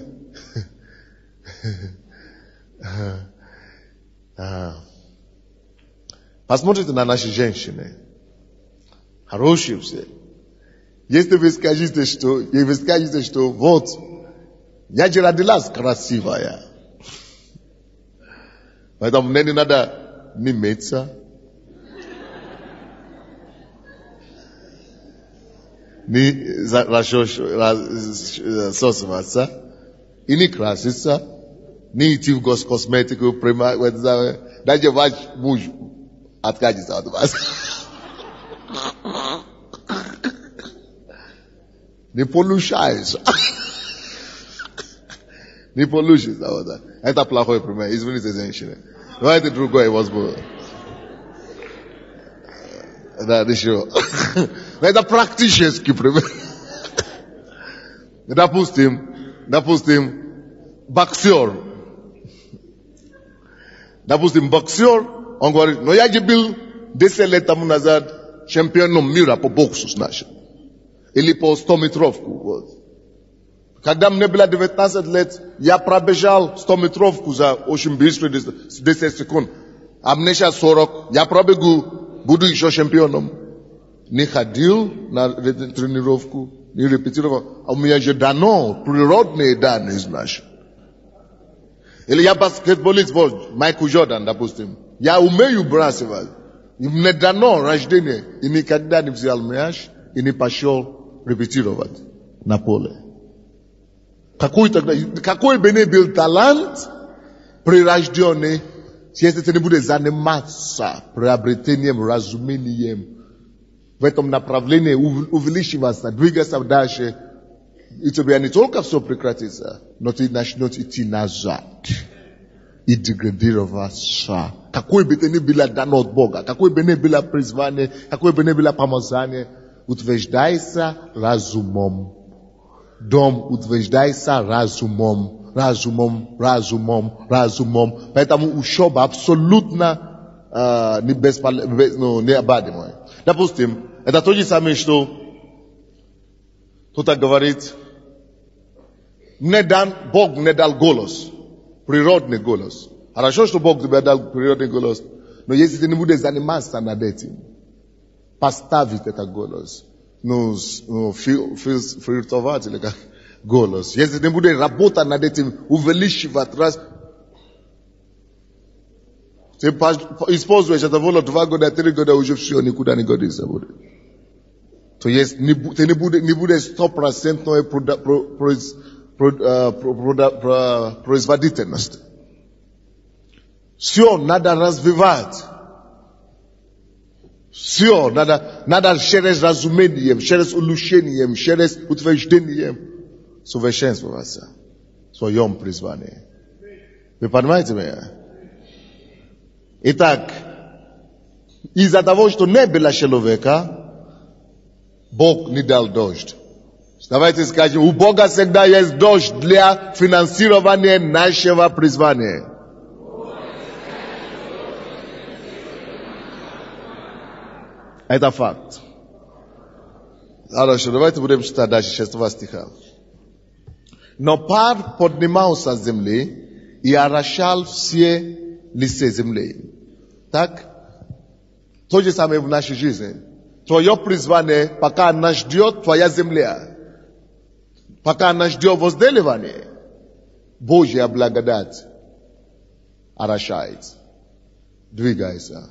Посмотрите на наши женщины. Хорошие все. Если вы скажете, что вот, я же родилась красивая. Поэтому мне не надо не мыться, не расчесываться, и не краситься, не идти в госкосметику, даже ваш муж откажется от вас. Не получается. Не получится. Это плохой пример. Извините, женщины. Давайте другой возьму. Да, еще. Это практический пример. Допустим, боксер. Допустим, боксер, он говорит, но я же был 10 лет тому назад чемпионом мира по боксу, значит. Или по 100-метровку. Вот. Когда мне было 19 лет, я пробежал 100-метровку за очень быстро, 10 секунд. А мне сейчас 40, я пробегу, буду еще чемпионом. Не ходил на тренировку, не репетировал. А у меня же дано, природные данные, знаешь. Или я баскетболист, вот, Майкл Джордан, допустим. Я умею бросать. И мне дано рождение. И никогда не взял мяч, и не пошел репетировать на поле. Какой бы ни был талант прирожденный, если ты не будешь заниматься приобретением, разумением, в этом направлении увеличиваться, двигаться дальше, и у тебя не только все прекратится, но ты начнешь идти назад и деградироваться. Какой бы ты ни было дано от Бога, какой бы ни было призвание, какой бы ни было помазание, утверждайся разумом. Дом утверждайся разумом. Поэтому учеба абсолютно необходимая. Допустим, это то же самое, что кто-то говорит, Бог мне дал голос, природный голос. Хорошо, что Бог тебе дал природный голос, но если ты не будешь заниматься над этим, поставить этот голос, фильтровать или как голос. Если ты не будешь работать над этим, увеличивать раз, ты используешь это волю 2 года, 3 года, уже все, никуда не годится будет. То есть, ты не будешь 100% производительность. Все надо развивать. Все надо через разумением, через улучшением, через утверждением совершенствоваться в своем призвании. Вы понимаете меня? Итак, из-за того, что не было человека, Бог не дал дождь. Давайте скажем, у Бога всегда есть дождь для финансирования нашего призвания. Это факт. Хорошо, давайте будем читать дальше 6 стиха. Но пар поднимался с земли и орошал все лице земли. Так? То же самое в нашей жизни. Твое призвание, пока нас ждет твоя земля, пока нас ждет возделывание, Божья благодать орошает. Двигайся.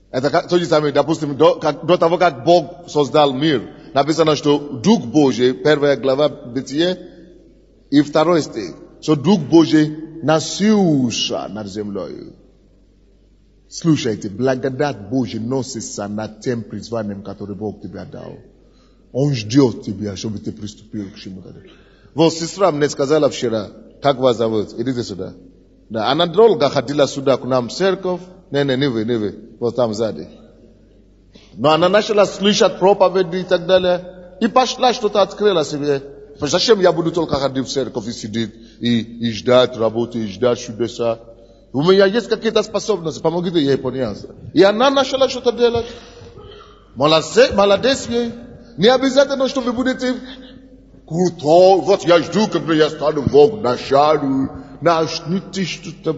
Это то же самое, допустим, до того, как Бог создал мир, написано, что Дух Божий, 1 глава Бытие, и 2 стих, что Дух Божий носился над землей. Слушайте, благодать Божия носится над тем призванием, которое Бог тебе дал. Он ждет тебя, чтобы ты приступил к чему-то. Вот сестра мне сказала вчера, как вас зовут? Идите сюда. Да, она долго ходила сюда к нам в церковь. Не вы, вот там сзади. Но она начала слышать проповеди и так далее. И пошла, что-то открыла себе. Зачем я буду только ходить в церковь и сидеть, и ждать работы, и ждать чудеса? У меня есть какие-то способности, помогите ей поняться. И она начала что-то делать. Молодец ей. Не обязательно, что вы будете крутой. Вот я жду, когда я стану Бог, началу. Начните что-то.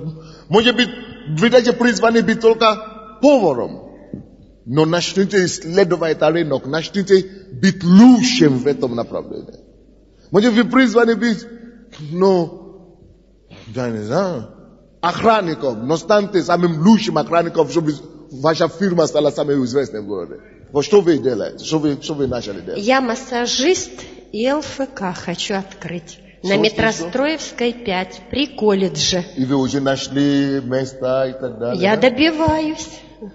Может быть, вы даже призваны быть только поваром. Но начните исследовать рынок, начните быть лучшим в этом направлении. Может быть, вы призваны быть, я не знаю, охранником. Но станьте самым лучшим охранником, чтобы ваша фирма стала самой известной в городе. Вот что вы делаете? Что вы начали делать? Я массажист и ЛФК хочу открыть. На Метростроевской 5, при колледже. И вы уже нашли места и так далее? Я добиваюсь.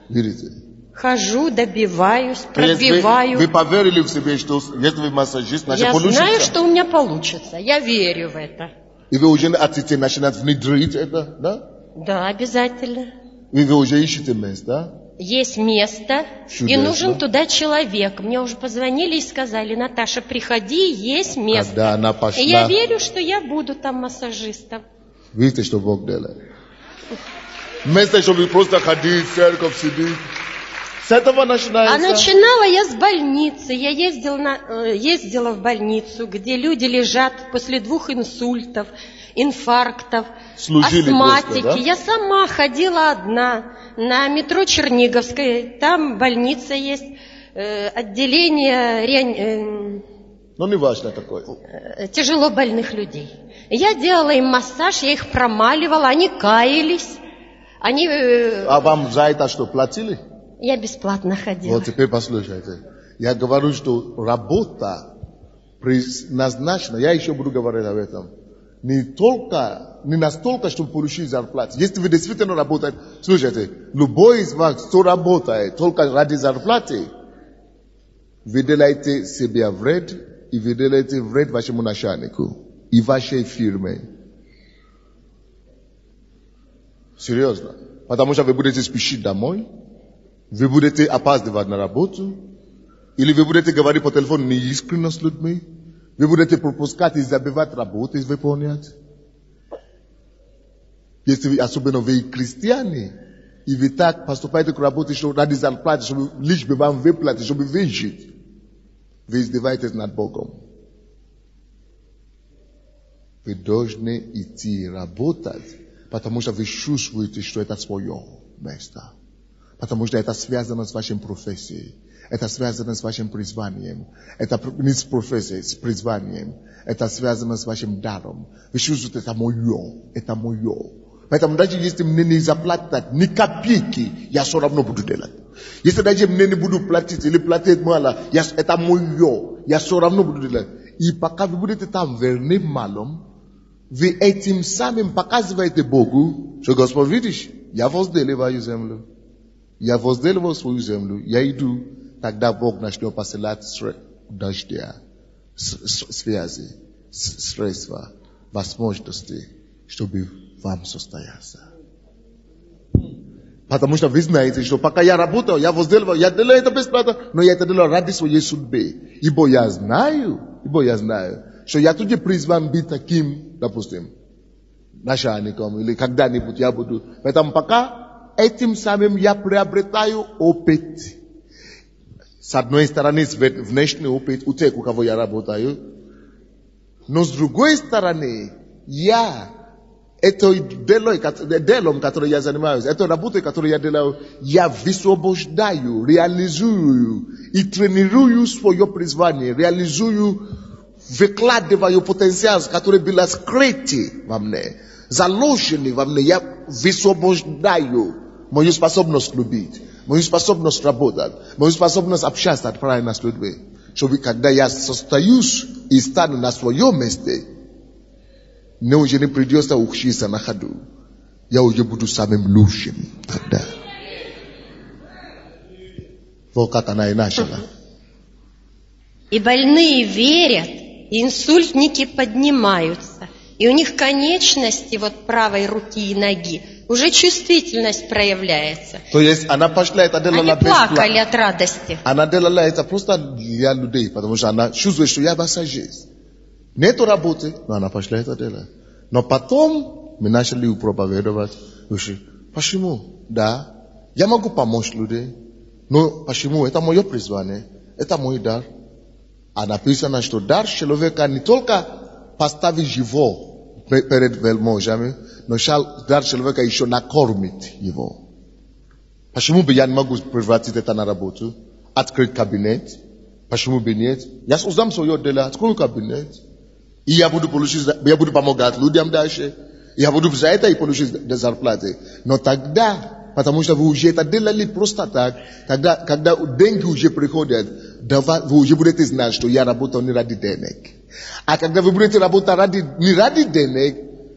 Видите? Хожу, добиваюсь, пробиваю. Вы поверили в себе, что если вы массажист, значит получится? Я знаю, что у меня получится. Я верю в это. И вы уже хотите начинать внедрить это, да? Да, обязательно. И вы уже ищете место? Есть место, чудесно. И нужен туда человек. Мне уже позвонили и сказали: Наташа, приходи, есть место. Когда она пошла... И я верю, что я буду там массажистом. Видите, что Бог делает? Вместо, чтобы просто ходить в церковь, сидеть. С этого начинается. А начинала я с больницы. Я ездила в больницу, где люди лежат после 2 инсультов, инфарктов, Служили астматики. просто, да? Я сама ходила одна на метро Черниговской. Там больница есть, отделение Ну, не важно такое. тяжело больных людей. Я делала им массаж, я их промаливала, они каялись. А вам за это что, платили? Я бесплатно ходила. Вот теперь послушайте. Я говорю, что работа назначена, я еще буду говорить об этом, не настолько, чтобы получить зарплату. Если вы действительно работаете, слушайте, любой из вас, кто работает только ради зарплаты, вы делаете себе вред, и вы делаете вред вашему начальнику и вашей фирме. Серьезно. Потому что вы будете спешить домой, вы будете опаздывать на работу, или вы будете говорить по телефону неискренне с людьми, вы будете пропускать и забивать работу, и выполнять. Если вы, особенно вы христиане, и вы так поступаете к работе, что ради зарплаты, чтобы лишь бы вам выплатить, чтобы выжить, вы издеваетесь над Богом. Вы должны идти работать, потому что вы чувствуете, что это свое место. Потому что это связано с вашей профессией. Это связано с вашим призванием. Это не с профессией, с призванием. Это связано с вашим даром. Вы чувствуете, это мое. Это мое. Поэтому даже если мне не заплатят ни копейки, я все равно буду делать. Если даже мне не буду платить или платить мало, это мое. Я все равно буду делать. И пока вы будете там верным малом, вы этим самым показываете Богу, что Господь, видишь, я возделываю землю. Я возделываю свою землю. Я иду, тогда Бог начнет посылать дождя, связи, средства, возможности, чтобы вам состояться. Потому что вы знаете, что пока я работаю, я возделываю, я делаю это бесплатно, но я это делаю ради своей судьбы. Ибо я знаю, что я тут призван быть таким, допустим, начальником, или когда-нибудь я буду. Поэтому пока этим самым я приобретаю опыт. С одной стороны, внешний опыт у тех, у кого я работаю, но с другой стороны, я это делом, которым я занимаюсь, это работой, которую я делаю, я высвобождаю, реализую и тренирую свое призвание, реализую, выкладываю потенциал, который был скрытый во мне, заложенный во мне, я высвобождаю мою способность любить, мою способность работать, мою способность общаться правильно с людьми. Чтобы когда я состоюсь и стану на своем месте, мне уже не придется учиться на ходу. Я уже буду самым лучшим тогда. Вот как она и начала. И больные верят, и инсультники поднимаются. И у них конечности вот правой руки и ноги уже чувствительность проявляется. То есть она пошла это делала Они плакали от радости. Она делала это просто для людей, потому что она чувствует, что я массажист. Нету работы, но она пошла это делать. Но потом мы начали проповедовать. Почему? Да, я могу помочь людям, но почему? Это мое призвание, это мой дар. А написано, что дар человека не только поставить его перед вельможами, но дар человека еще накормит его. Почему бы я не могу превратить это на работу? Открыть кабинет? Почему бы нет? Я создам свое дело, открою кабинет. И я буду помогать людям дальше. Я буду за это и получить зарплаты. Но тогда, потому что вы уже это делали просто так, когда деньги уже приходят, вы уже будете знать, что я работаю не ради денег. А когда вы будете работать не ради денег,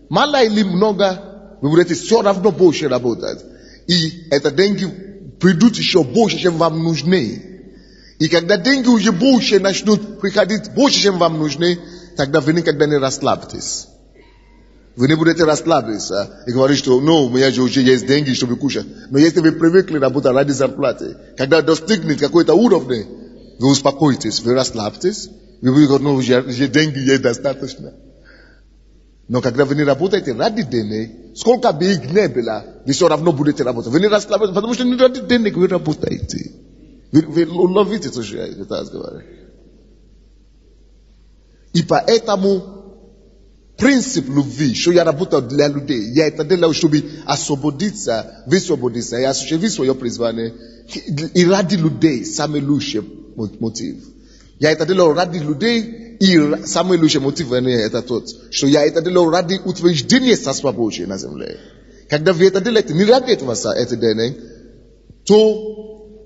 мало или много, вы будете все равно больше работать. И это деньги придут еще больше, чем вам нужны. И когда деньги уже больше начнут приходить больше, чем вам нужны, тогда вы никогда не расслабьтесь. Вы не будете расслабиться и говорить, что у меня же уже есть деньги, чтобы кушать. Но если вы привыкли работать ради зарплаты, когда достигнет какой-то уровень, вы успокоитесь, вы расслабьтесь, вы будете говорить, уже деньги есть достаточно. Но когда вы не работаете ради денег, сколько бы их не было, вы все равно будете работать. Вы не расслабляетесь, потому что не ради денег вы работаете. Вы ловите то, что я говорю. И поэтому принцип любви, что я работаю для людей, я это делаю, чтобы освободиться, высвободиться и осуществить свое призвание. И ради людей самый лучший мотив. Я это делаю ради людей, и самый лучший мотив это тот, что я это делаю ради утверждения Царства Божьего на земле. Когда вы это делаете, не ради этого денег, то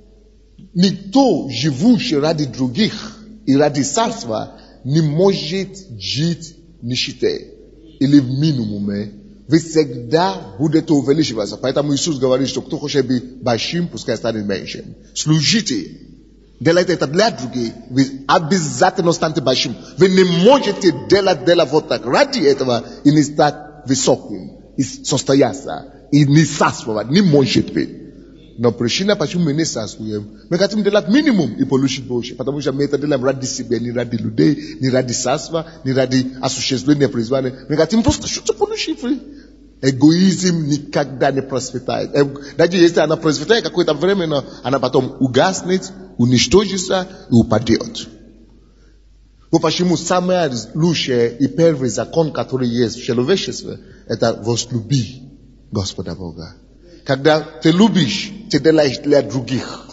никто, живущий ради других и ради Царства, не может жить в нищете или в минимуме. Вы всегда будете увеличиваться. Поэтому Иисус говорит, что кто хочет быть большим, пускай станет меньшим. Служите. Делайте это для других. Вы обязательно станете большим. Вы не можете делать вот так. Ради этого и не стать высоким. И состояться. И не царствовать. Не может быть. Но причина, почему мы не царствуем, мы хотим делать минимум и получить больше. Потому что мы это делаем ради себя, не ради людей, не ради царства, не ради осуществления призвания. Мы хотим просто что-то получить. Эгоизм никогда не процветает. Даже если она процветает какое-то время, она потом угаснет, уничтожится и упадет. Вот почему самый лучший и первый закон, который есть в человечестве, это возлюби Господа Бога. Когда ты любишь, ты делаешь для других.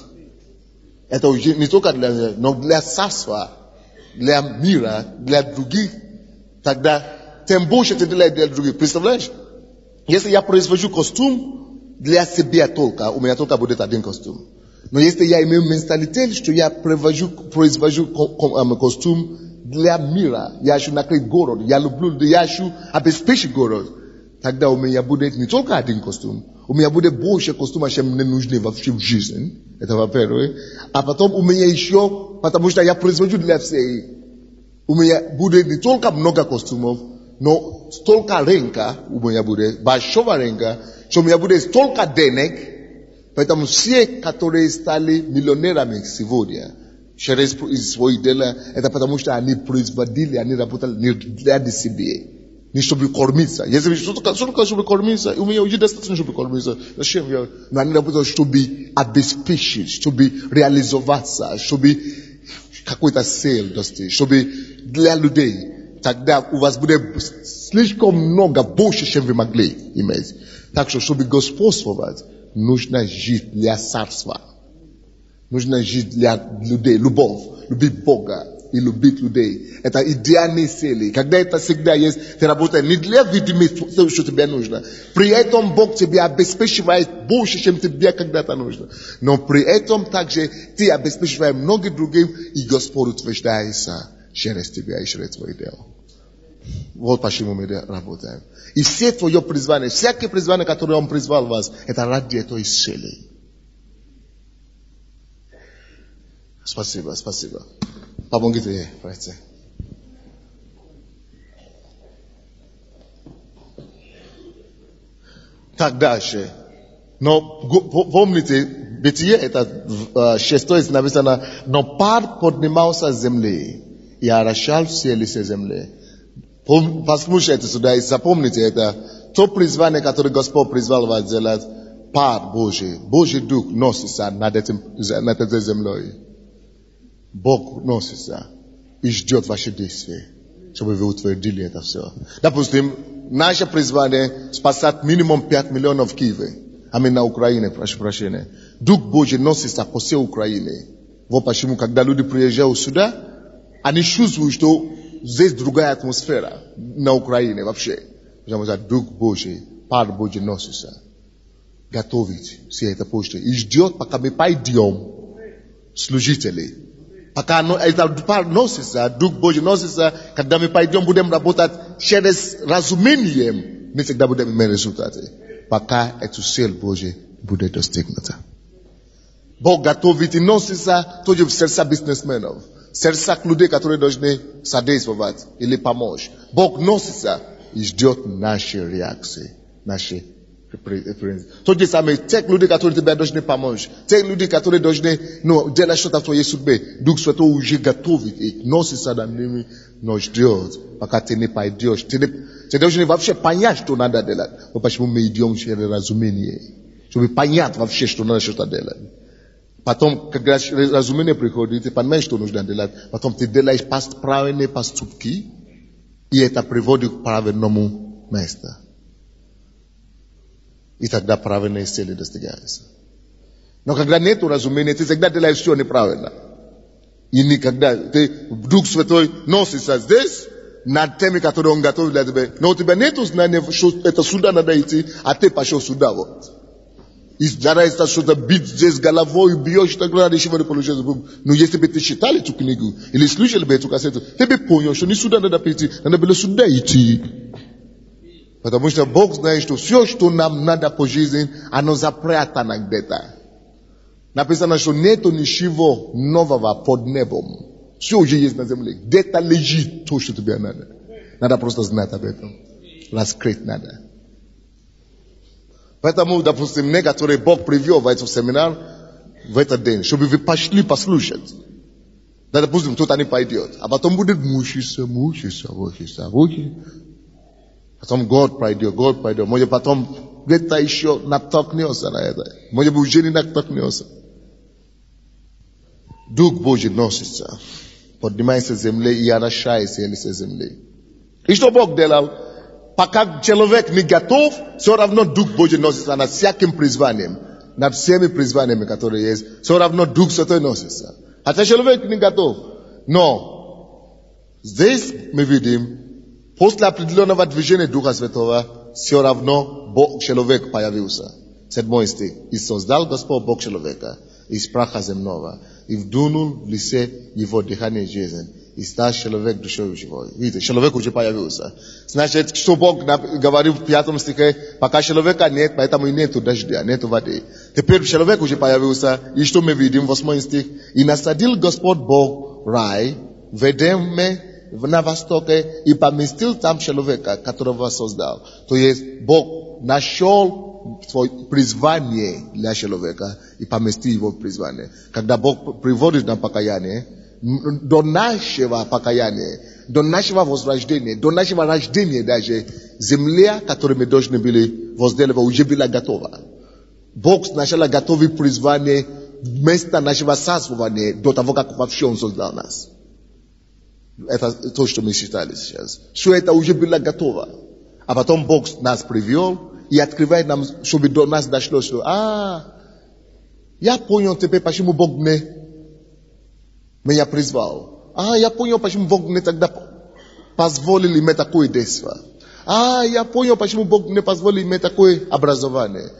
Это уже не только для меня, но для царства, для мира, для других. Тогда тем больше ты делаешь для других. Представляешь? Если я произвожу костюм для себя только, у меня только будет один костюм. Но если я имею менталитет, что я произвожу костюм для мира, я хочу накрыть город, я люблю, я хочу обеспечить город, тогда у меня будет не только один костюм, у меня будет больше костюмов, чем мне нужны вообще в жизни. Это во-первых. А потом у меня еще, потому что я произвожу для всех, у меня будет не только много костюмов, но столько рынка у меня будет, большого рынка, что у меня будет столько денег, поэтому все, которые стали миллионерами сегодня, через свои дела, это потому что они производили, они работали не для себя, не чтобы кормиться. Если что-то чтобы кормиться, у меня уже достаточно, чтобы кормиться. Зачем я? Но они работали, чтобы обеспечить, чтобы реализоваться, чтобы какой-то цель достичь, чтобы для людей. Тогда у вас будет слишком много, больше, чем вы могли иметь. Так что, чтобы господствовать, нужно жить для царства. Нужно жить для людей. Любовь. Любить Бога и любить людей. Это идеальные цели. Когда это всегда есть, ты работаешь не для видимости, что тебе нужно. При этом Бог тебе обеспечивает больше, чем тебе когда-то нужно. Но при этом также ты обеспечиваешь многих другим, и Господь утверждается через тебя и через твое дело. Вот почему мы работаем. И все твое призвание, всякое призвание, которое Он призвал вас, это ради этой цели. Спасибо, спасибо. Помогите ей, братья. Так дальше. Но помните, Бытие, это 6 написано, но пар поднимался с земли и орошал все лица земли. Послушайте сюда и запомните это. То призвание, которое Господь призвал вас делать, пар Божий. Божий Дух носится над этой землей. Бог носится и ждет ваши действия, чтобы вы утвердили это все. Допустим, наше призвание спасать минимум 5 миллионов в Киеве. На Украине, прошу прощения. Дух Божий носится по всей Украине. Вот почему, когда люди приезжают сюда, они чувствуют, что здесь другая атмосфера на Украине вообще. Потому что Дух Божий, пар Божий носится. Готовить все это почты. И ждет, пока мы пойдем, служители. Пока это пар носится, Дух Божий носится, когда мы пойдем, будем работать через разумение, мы всегда будем иметь результаты. Пока эту цель Божия будет достигнута. Бог готовит и носится тоже в сердца бизнесменов. Сердца людей, которые должны содействовать или помочь. Бог носится и ждет наши реакции, наши To здесь самые те люди, которые тебе должны помочь, те люди, которые должны, делать что-то в твоей судьбе, Дух Святой уже готовит и носится над ними, но ждет, пока ты не пойдешь. Ты должен вообще понять, что надо делать. Вот почему мы идем через разумение, чтобы понять вообще, что надо что-то делать. Потом, когда разумение приходит, ты понимаешь, что нужно делать, потом ты делаешь правильные поступки, и это приводит к правильному месту. И тогда правильные цели достигаются. Но когда нет разумения, ты всегда делаешь все неправильно. И никогда Дух Святой носится здесь, над теми, которые Он готовит для тебя. Но у тебя нет знания, что это сюда надо идти, а ты пошел сюда вот. И стараешься что-то бить здесь головой, бьешь, так далее, ничего не получается. Но если бы ты читали эту книгу, или слушали бы эту кассету, ты бы понял, что не сюда надо пойти, надо было сюда идти. Потому что Бог знает, что все, что нам надо по жизни, оно запрятано где-то. Написано, что нету ничего нового под небом. Все уже есть на земле. Где-то лежит то, что тебе надо. Надо просто знать об этом. Раскрыть надо. Поэтому, допустим, некоторые Бог привел в этот семинар в этот день, чтобы вы пошли послушать. Да, допустим, кто-то не пойдет. А потом будет мучиться. Потом год пройдет. Может, потом где-то еще натолкнется на это. Может быть, уже не натолкнется. Дух Божий носится, поднимается с земли и орошается с земли. И что Бог делал? Пока человек не готов, все равно Дух Божий носится над всяким призванием. Над всеми призваниями, которые есть. Все равно Дух Святой носится. Хотя человек не готов. Но здесь мы видим, после определенного движения Духа Святого, все равно человек появился. 7 стих. И создал Господь Бог человека из праха земного, и вдунул в лице его дыхание жизни, и стал человек душой живой. Видите, человек уже появился. Значит, что Бог говорил в 5 стихе, пока человека нет, поэтому и нету дождя, нету воды. Теперь человек уже появился, и что мы видим в 8 стих? И насадил Господь Бог рай в Эдеме на востоке, и поместил там человека, которого создал. То есть Бог нашел свое призвание для человека и поместил его в призвание. Когда Бог приводит на покаяние, до нашего покаяния, до нашего возрождения, до нашего рождения даже, земля, которую мы должны были возделывать, уже была готова. Бог сначала готовил призвание вместо нашего царствования до того, как вообще Он создал нас. Это то, что мы читали сейчас. Все это уже было готово. А потом Бог нас привел и открывает нам, чтобы до нас дошло, что, я понял теперь, почему Бог меня призвал. Я понял, почему Бог мне тогда позволил иметь такое детство. Я понял, почему Бог мне позволил иметь такое образование.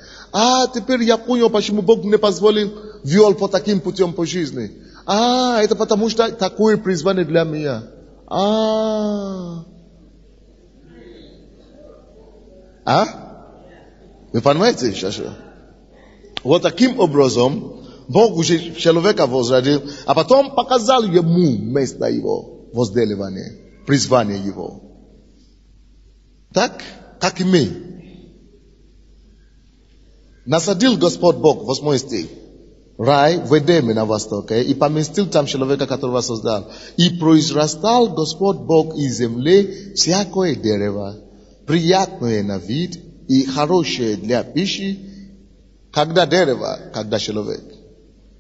Теперь я понял, почему Бог мне позволил вел по таким путем по жизни. Это потому что такое призвание для меня. Вы понимаете сейчас? Вот таким образом Бог уже человека возродил, а потом показал ему место его возделывания, призвание его. Так, как и мы. Насадил Господь Бог, 8 стих, рай в Эдеме на востоке, и поместил там человека, которого создал. И произрастал Господь Бог из земли всякое дерево, приятное на вид и хорошее для пищи, когда дерево, когда человек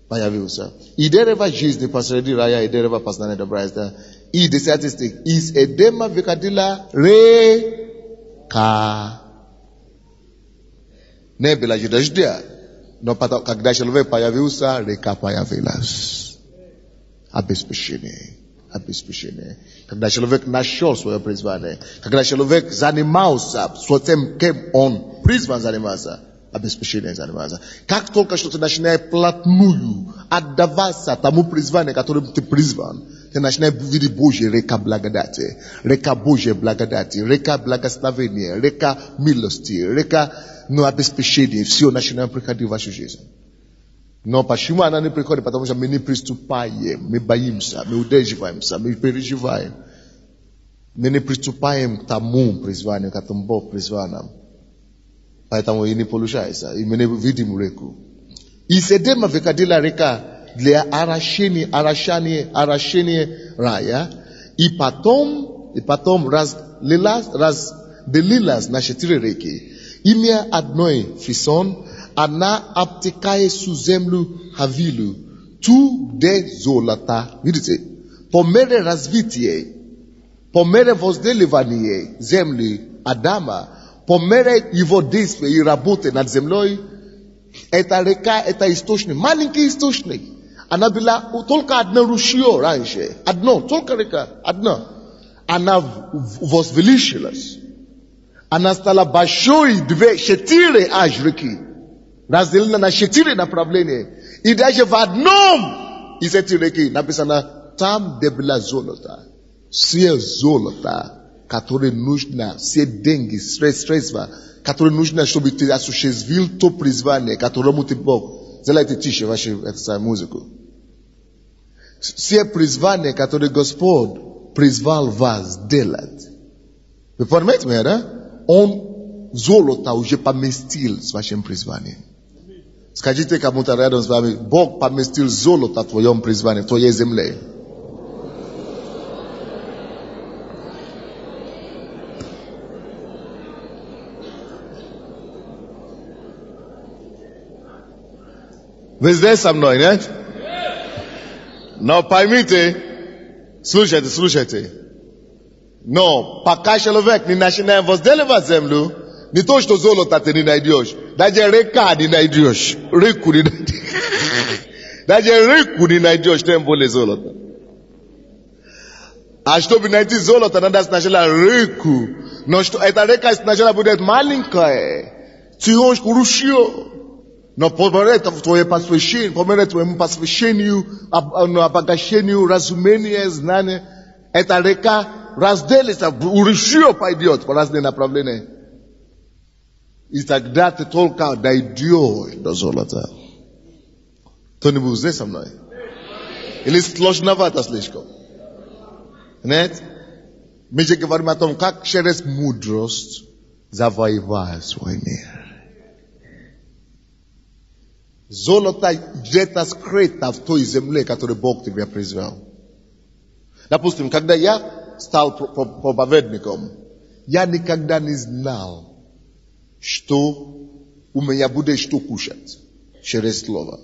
появился. И дерево жизни посреди рая, и дерево познания добра и зла. И 10 стих. Из Эдема выходила река. Не было же дождя. Но когда человек появился, река появилась. Обеспечение. Когда человек нашел свое призвание, когда человек занимался тем, кем он призван заниматься, обеспечение заниматься. Как только что ты начинаешь плотную отдаваться тому призванию, которым ты призван, ты начинаешь видеть Божья река благодати, река Божьей благодати, река благословения, река милости, река обеспечения. Все начинает приходить в вашу жизнь. Но почему она не приходит? Потому что мы не приступаем, мы боимся, мы удерживаемся, мы переживаем. Мы не приступаем к тому призванию, к которому Бог призвал нам. Поэтому и не получается. И мы не видим реку. И седем выкатила река для орошения рая. И потом разделилась на 4 реки. Имя одной Фисон, она обтекает всю землю Хавилу. Ту де золота. Видите? По мере развития, по мере возделывания земли Адама, по мере его действия и работы над землей, эта река, это источник, маленький источник. Она была только одно ручье раньше. Только река, одна. Она возвеличилась. Она стала большой, 4 аж реки. Разделена на 4 направления. И даже в одном из этих реки написано, там где было золото. Все золото, которое нужно, все деньги, средства, которые нужно, чтобы ты осуществил то призвание, которому ты Бог. Сделайте тише вашу музыку. Все призвания, которые Господь призвал вас делать. Вы понимаете меня, да? Он золото уже поместил с вашим призванием. Скажите кому-то рядом с вами, Бог поместил золото в твоем призвании, в твоей земле. Вы здесь со мной, нет? Но поймите, слушайте. Но пока человек не начинает возделывать землю, не то, что золото ты не найдешь, даже река не найдешь. Реку не найдешь. Даже реку не найдешь, тем более золото. А чтобы найти золото, надо сначала реку. Но что эта река сначала будет маленькая. Тихонько ручье. Но по мере твоему посвящению, обогащению, разумению, знания, эта река разделится, ручье пойдет по разные направления. И тогда ты только дойдешь до золота. Кто-нибудь здесь со мной? Или сложновато слишком? Нет? Мы же говорим о том, как через мудрость завоевать свой мир. Золото где-то скрыто в той земле, которую Бог тебе призвал. Допустим, когда я стал проповедником, я никогда не знал, что у меня будет что кушать через слово.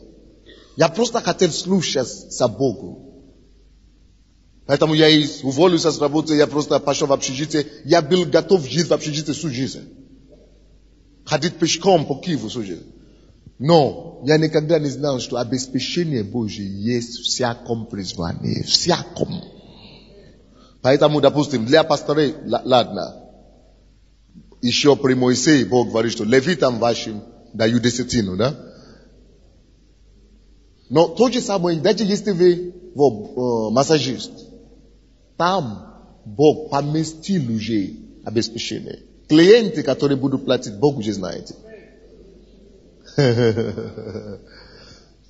Я просто хотел слушать за Богу. Поэтому я уволился с работы, я просто пошел в общежитие. Я был готов жить в общежитии всю жизнь. Ходить пешком по Киеву всю жизнь. Но я никогда не знал, что обеспечение Божье есть в всяком призвании. Всяком. Поэтому, допустим, для пасторей, ладно. Еще при Моисее Бог говорит, что левитам вашим даю десятину, да? Но то же самое, даже если вы массажист, там Бог поместил уже обеспечение. Клиенты, которые будут платить, Бог уже знаете.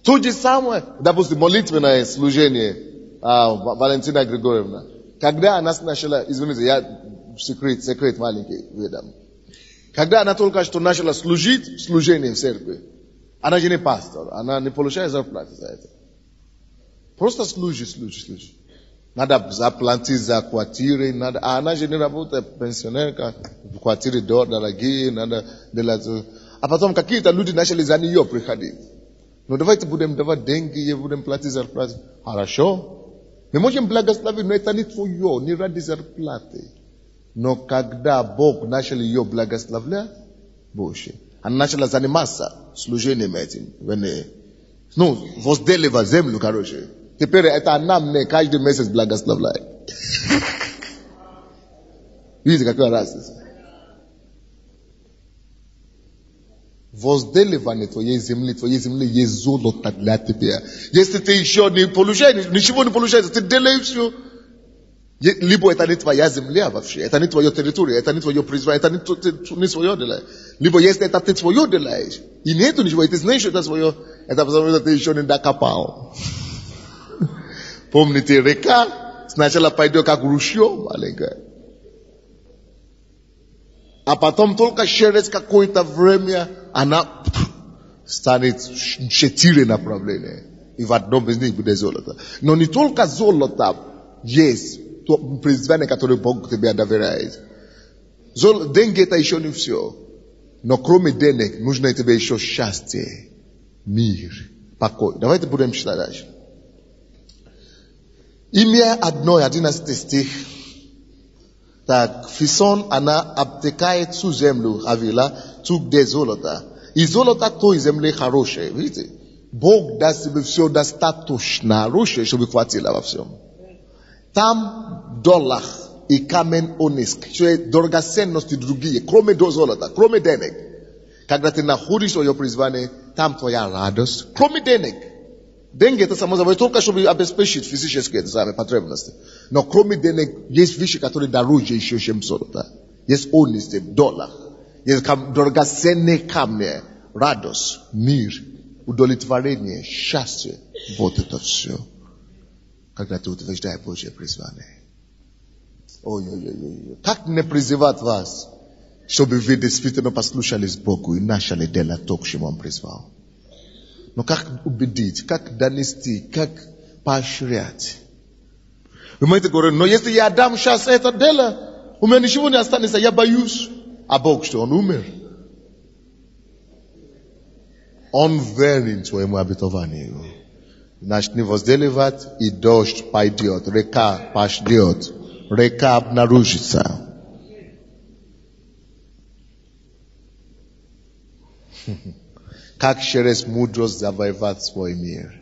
То же самое, допустим, молитвенное служение Валентина Григорьевна. Когда она начала, извините, я секрет маленький выдам. Когда она только что начала служить служение в церкви, она же не пастор, она не получает зарплату за это. Просто служит. Надо заплатить за квартиры, она же не работает пенсионерка, квартиры дорогие, надо делать. А потом какие-то люди начали за нее приходить. Но давайте будем давать деньги и будем платить зарплату. Хорошо. Мы можем благословить, но это не твое, не ради зарплаты. Но когда Бог начал ее благословлять, Боже, она начала заниматься служением этим. Возделывать землю, короче. Теперь это она мне каждый месяц благословляет. Видите, какая разница? Возделывание твоей земли есть золото для тебя. Если ты еще не получаешь, ничего не получаешь, ты делаешь все. Либо это не твоя земля вообще, это не твоя территория, это не твое призвание, это не свое дело. Либо если это ты свое делаешь, и нету ничего, и ты знаешь, что это свое, это потому что ты еще не докопал. Помните, река сначала пойдет как ручье маленькое. А потом только через какое-то время она станет в 4 направления. И в одном из них будет золото. Но не только золото есть, то призвание, которое Бог тебе доверяет. Деньги это еще не все. Но кроме денег, нужно тебе еще счастье, мир, покой. Давайте будем читать дальше. Имя 11 стих. Так, Фисон, она обтекает всю землю, Авила, тут где золото. И золото той земли хорошее, видите? Бог даст тебе все достаточно хорошее, чтобы хватило во всем. Там доллар и камень оникс, драгоценности другие, кроме золота, кроме денег. Когда ты находишься в ее призвании, там твоя радость, кроме денег. Деньги это само собой только чтобы обеспечить физические потребности. Но кроме денег есть вещи, которые дороже еще, чем золото. Есть оникс, доллар, есть драгоценные камни, радость, мир, удовлетворение, счастье. Вот это все. Когда ты утверждаешь Божье призвание. Ой-ой-ой. Как не призывать вас, чтобы вы действительно послушались Богу и начали делать то, к чему Он призвал? Но как убедить, как донести, как поощрять? Вы можете говорить, но если я дам сейчас это дело, у меня ничего не останется, я боюсь. А Бог что, Он умер? Он верен своему обетованию. Начни возделывать, и дождь пойдет, река пойдет, река обнаружится. Как через мудрость завоевать свой мир?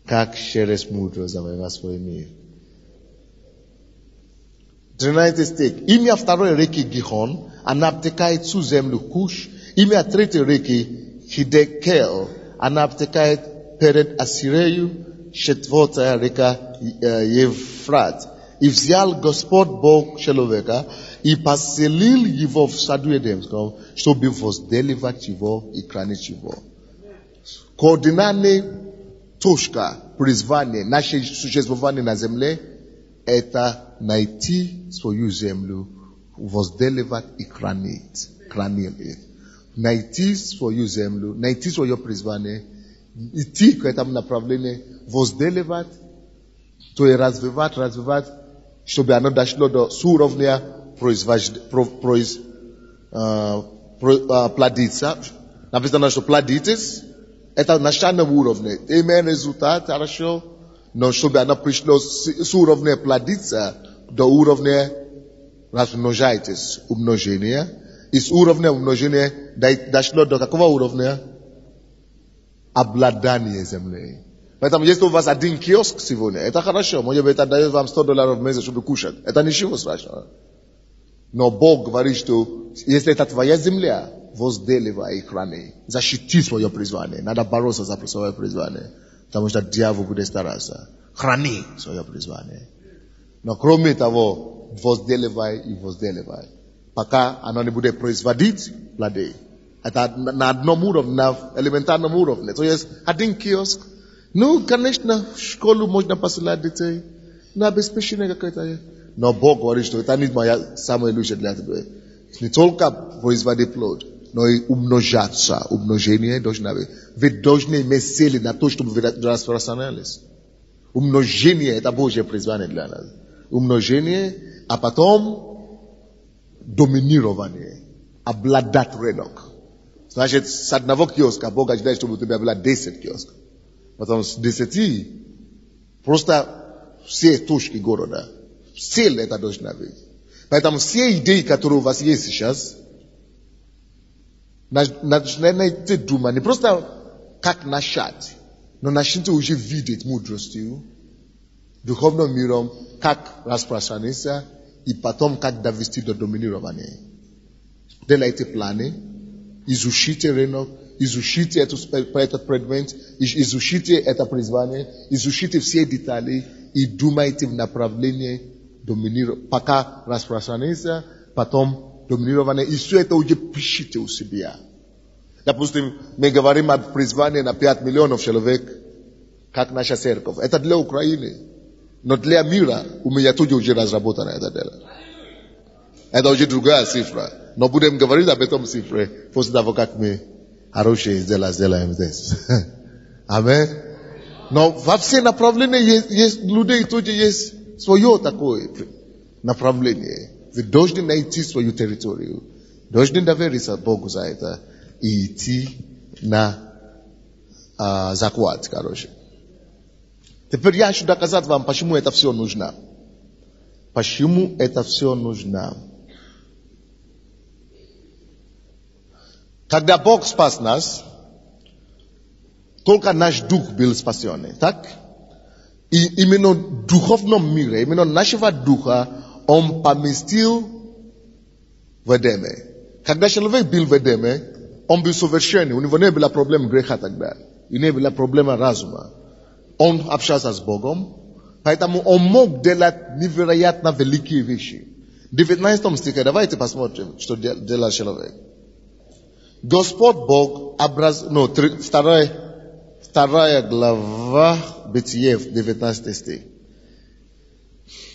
Как через мудрость завоевать свой мир? 13 стих. Имя второй реки Гихон, она обтекает всю землю Куш. Имя третьей реки Хидекел, она обтекает перед Ассирею, четвертая река Евфрат. И взял Господь Бог человека и поселил его в саду Эдемском, чтобы возделывать его и хранить его. Координаты точка призвания, наше существование на земле, это найти свою землю, возделывать и хранить. Найти свою землю, найти свое призвание, идти к этому направлению, возделывать, то есть развивать, чтобы оно дошло до уровня плодиться. Написано, что плодитесь, это начальный уровень. Имеет результат, хорошо, но чтобы оно пришло с уровня плодиться до уровня размножайтесь, умножения. И с уровня умножения дошло до какого уровня? Обладание землей. Поэтому если у вас один киоск сегодня, это хорошо. Может быть, это дает вам $100 в месяц, чтобы кушать. Это ничего страшного. Но Бог говорит, что если это твоя земля, возделывай и храни. Защити свое призвание. Надо бороться за свое призвание. Потому что дьявол будет стараться. Храни свое призвание. Но кроме того, возделывай и возделывай. Пока оно не будет производить плоды. Это на одном уровне, на элементарном уровне. То есть один киоск. Ну, конечно, в школу можно посылать детей. На обеспечение какое-то. Но Бог говорит, что это не моя самая лучшая для тебя. Не только производить плод, но и умножаться. Умножение должно быть. Вы должны иметь силы на то, чтобы вы распространялись. Умножение – это Божье призвание для нас. Умножение, а потом доминирование. Обладать рынок. Значит, с одного киоска Бог ожидает, чтобы у тебя было 10 киосков. Потом с 10 просто все точки города. Цель это должна быть. Поэтому все идеи, которые у вас есть сейчас, начинайте думать, не просто как начать, но начните уже видеть мудростью, духовным миром, как распространиться, и потом как довести до доминирования. Делайте планы, изучите рынок, изучите этот предмет, изучите это призвание, изучите все детали и думайте в направлении доминирования, пока распространится, потом доминирование, и все это уже пишите у себя. Допустим, мы говорим о призвании на 5 миллионов человек, как наша церковь. Это для Украины. Но для мира у меня тоже уже разработано это дело. Это уже другая цифра. Но будем говорить об этом цифре после того, как мы хорошие сделаем здесь. Аминь. Но во все направления есть людей, тоже есть свое такое направление. Вы должны найти свою территорию. Должны довериться Богу за это и идти на захват, короче. Теперь я хочу доказать вам, почему это все нужно. Почему это все нужно. Когда Бог спас нас, только наш дух был спасен, так? И именно в духовном мире, именно нашего духа, Он поместил в Эдеме. Когда человек был в Эдеме, он был совершенный, у него не было проблем греха тогда, и не было проблема разума. Он общался с Богом, поэтому он мог делать невероятно великие вещи. В 19 стихе, давайте посмотрим, что делал человек. Господь Бог вторая глава Бытие, 19 стих.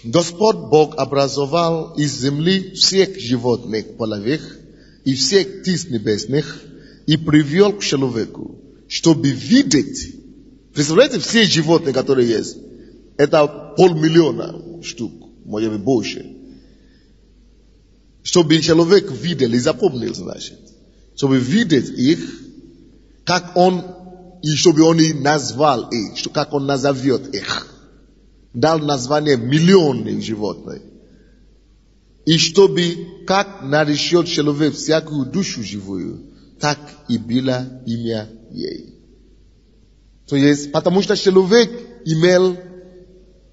Господь Бог образовал из земли всех животных половых и всех птиц небесных и привел к человеку, чтобы видеть. Представляете, все животные, которые есть, это 500 000 штук, может быть больше. Чтобы человек видел и запомнил, значит. Чтобы видеть их, как он, и чтобы он и назвал их, как он назовет их. Дал название миллионных животных. И чтобы, как наречет человек всякую душу живую, так и было имя ей. То есть, потому что человек имел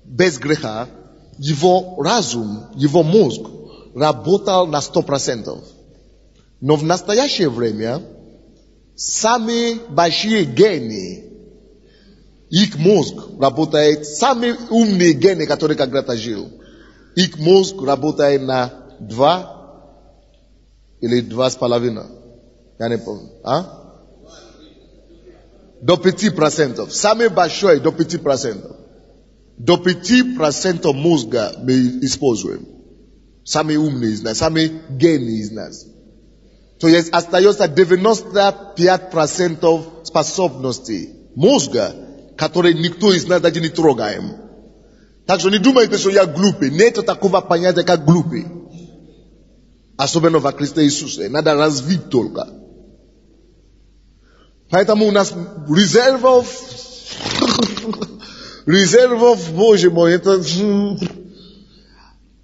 без греха, его разум, его мозг работал на 100%. Но в настоящее время самые большие гении, их мозг работает, самые умные гены, которые когда-то жил, их мозг работает на 2 или 2,5. Я не помню. До 5%. Самый большой до 5%. До 5% мозга мы используем. Самые умные из нас, самые гении из нас. То есть остается 95% способностей мозга, которые никто из нас даже не трогаем. Так что не думайте, что я глупый. Нет такого понятия, как глупый. Особенно во Христе Иисусе. Надо развить только. Поэтому у нас резервов, Боже мой, это...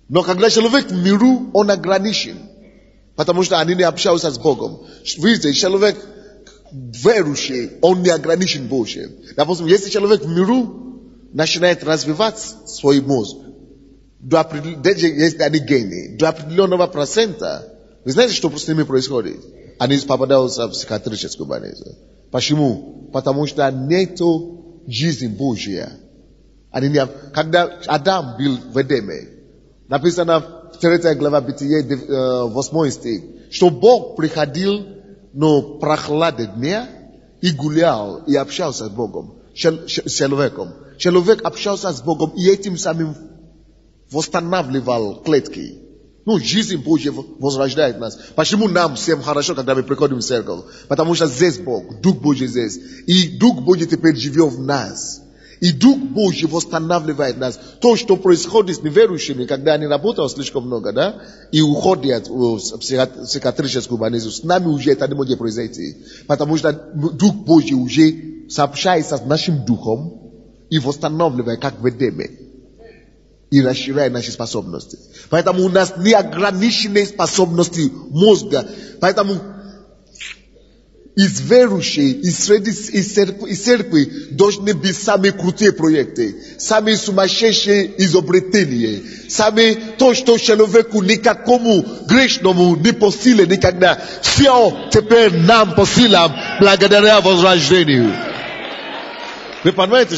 Но когда человек в миру, он ограничен. Потому что они не общаются с Богом. Видите, человек верующий, он не ограничен Божьим. Допустим, если человек в миру начинает развивать свой мозг, есть они гении, до определенного процента, вы знаете, что с ними происходит? Они попадаются в психиатрическую больницу. Почему? Потому что нету жизни Божья. Когда Адам был в Эдеме, написано в 3 глава Бытие, 8 стих, что Бог приходил на прохладе дня и гулял, и общался с Богом, с человеком. Человек общался с Богом и этим самым восстанавливал клетки. Жизнь Божья возрождает нас. Почему нам всем хорошо, когда мы приходим в церковь? Потому что здесь Бог, Дух Божий здесь. И Дух Божий теперь живет в нас. И Дух Божий восстанавливает нас. То, что происходит с неверующими, когда они работают слишком много, да, и уходят в психиатрическую больницу, с нами уже это не может произойти. Потому что Дух Божий уже сообщается с нашим Духом и восстанавливает, как в Эдеме. И расширяет наши способности. Поэтому у нас неограниченные способности мозга. Поэтому из верующих, из церкви должны быть самые крутые проекты, самые сумасшедшие изобретения, самые то, что человеку никакому грешному не по силе никогда. Все теперь нам по силам благодаря возрождению. Вы понимаете,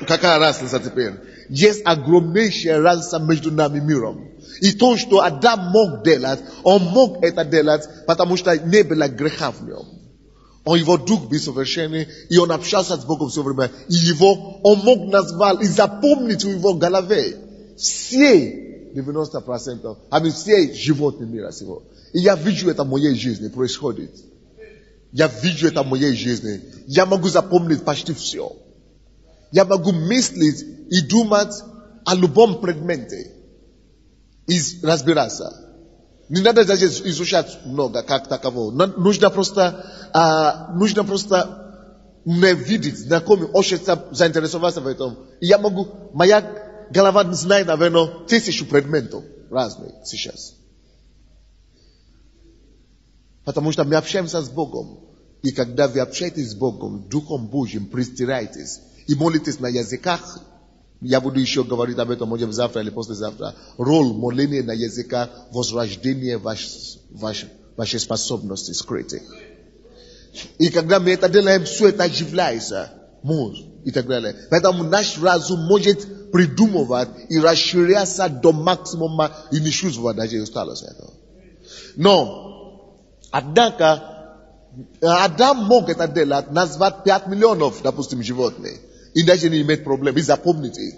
какая разница теперь? Есть огромнейшая разница между нами и миром. И то, что Адам мог делать, он мог это делать, потому что не было греха в нем. Его дух был совершенный, и он общался с Богом все время. И он мог назвать и запомнить в его голове все 90%. Все животные мира сего. И я вижу это в моей жизни происходит. Я вижу это в моей жизни. Я могу запомнить почти все. Я могу мыслить и думать о любом предмете. И разбираться. Не надо даже изучать много, как таково. Нужно просто мне видеть, знакомить, очень заинтересоваться в этом. И я могу, моя голова знает, наверное, 1000 предметов разных сейчас. Потому что мы общаемся с Богом. И когда вы общаетесь с Богом, Духом Божьим, пристирайтесь и молитесь на языках. Я буду еще говорить об этом, может, завтра или послезавтра. Роль моления на языках, возрождение вашей способности скрытых. И когда мы это делаем, все это оживляется. Мозг и так далее. Поэтому наш разум может придумывать и расширяться до максимума и не чувствовать даже усталость этого. Но, однако, Адам мог это делать, назвать 5 миллионов, допустим, животных. И даже не иметь проблем, и запомните.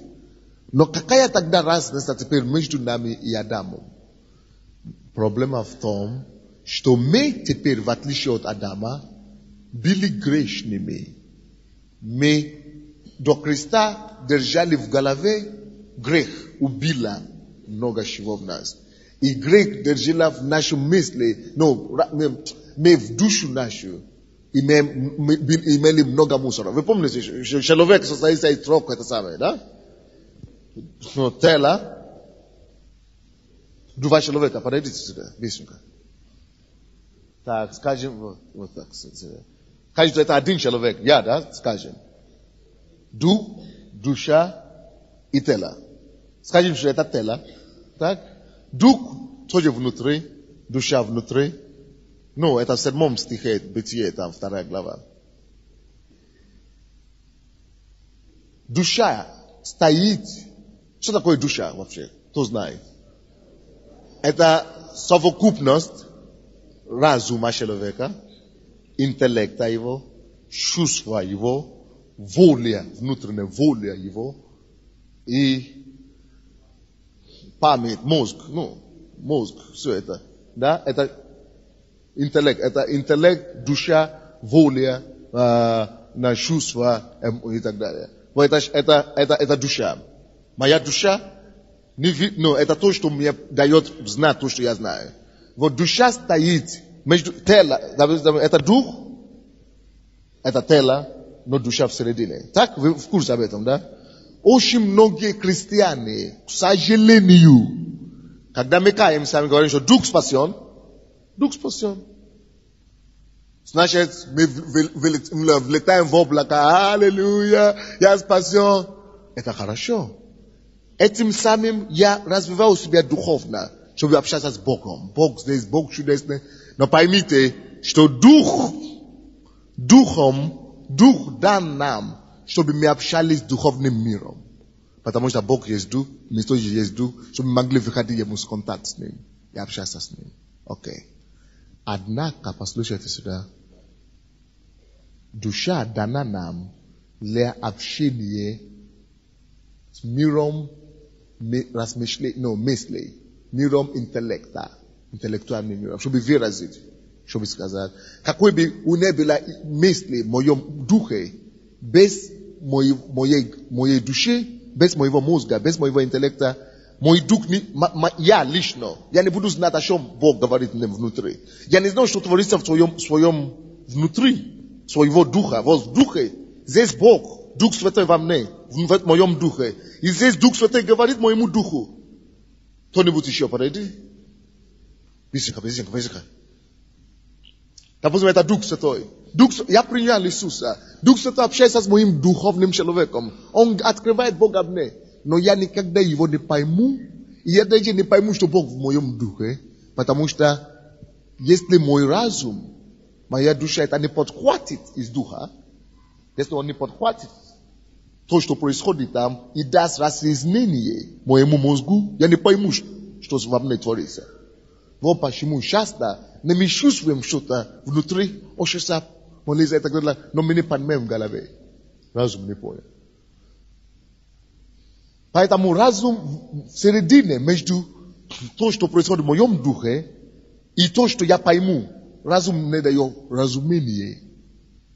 Но какая тогда разница теперь между нами и Адамом? Проблема в том, что мы теперь, в отличие от Адама, были грешными. Мы до Христа держали в голове грех, убила много чего в нас. И грех держала в нашем мысли, мы в душу нашу. Имели много мусора. Вы помните, человек состоит из 3, это самое, да? Но тело, 2 человека, подойдите сюда, быстренько. Так, скажем, вот так. Скажем, это 1 человек, я, да, скажем. Дух, душа и тело. Скажем, что это тело, так? Дух тоже внутри, душа внутри. Ну, это в 7 стихе Бытие, там 2 глава. Душа стоит. Что такое душа вообще? Кто знает? Это совокупность разума человека, интеллекта его, чувства его, воля, внутренняя воля его и память, мозг, все это. Да, это интеллект, душа, воля, на чувства и так далее. Вот это душа. Моя душа, это то, что мне дает знать то, что я знаю. Вот душа стоит между тело, это дух, это тело, но душа в середине. Так, вы в курсе об этом, да? Очень многие христиане, к сожалению, когда мы каемся, мы говорим, что дух спасен. Дух спасен. Значит, мы влетаем в облака, аллилуйя, я спасен. Это хорошо. Этим самым я развиваю себя духовно, чтобы общаться с Богом. Бог здесь, Бог чудесный. Но поймите, что Дух дан нам, чтобы мы общались с духовным миром. Потому что Бог есть Дух, мы тоже есть Дух, чтобы мы могли выходить ему в контакт с Ним и общаться с Ним. Окей. Однако, послушайте сюда, душа дана нам для общения с миром мыслей, миром интеллекта, интеллектуальным миром, чтобы выразить, чтобы сказать, какой бы у не было мысли в моем духе, без моей души, без моего мозга, без моего интеллекта, мой дух, я лично, я не буду знать, о чем Бог говорит мне внутри. Я не знаю, что творится в своем внутри, своего духа. Вот в духе, здесь Бог, Дух Святой во мне, в моем духе. И здесь Дух Святой говорит моему духу. Кто-нибудь еще подойди? Быстренько. Допустим, это Дух Святой. Я принял Иисуса. Дух Святой общается с моим духовным человеком. Он открывает Бога мне. Но я никогда его не пойму. И я даже не пойму, что Бог в моем духе. Потому что, если мой разум, моя душа, это не подхватит из духа, если он не подхватит то, что происходит там, и даст разъяснение моему мозгу, я не пойму, что во мне творится. Вот почему часто мы чувствуем что-то внутри, хочется молиться и так далее, но мы не понимаем в голове. Разум не понял. Поэтому разум в середине между то, что происходит в моем духе, и то, что я пойму. Разум мне дает разумение.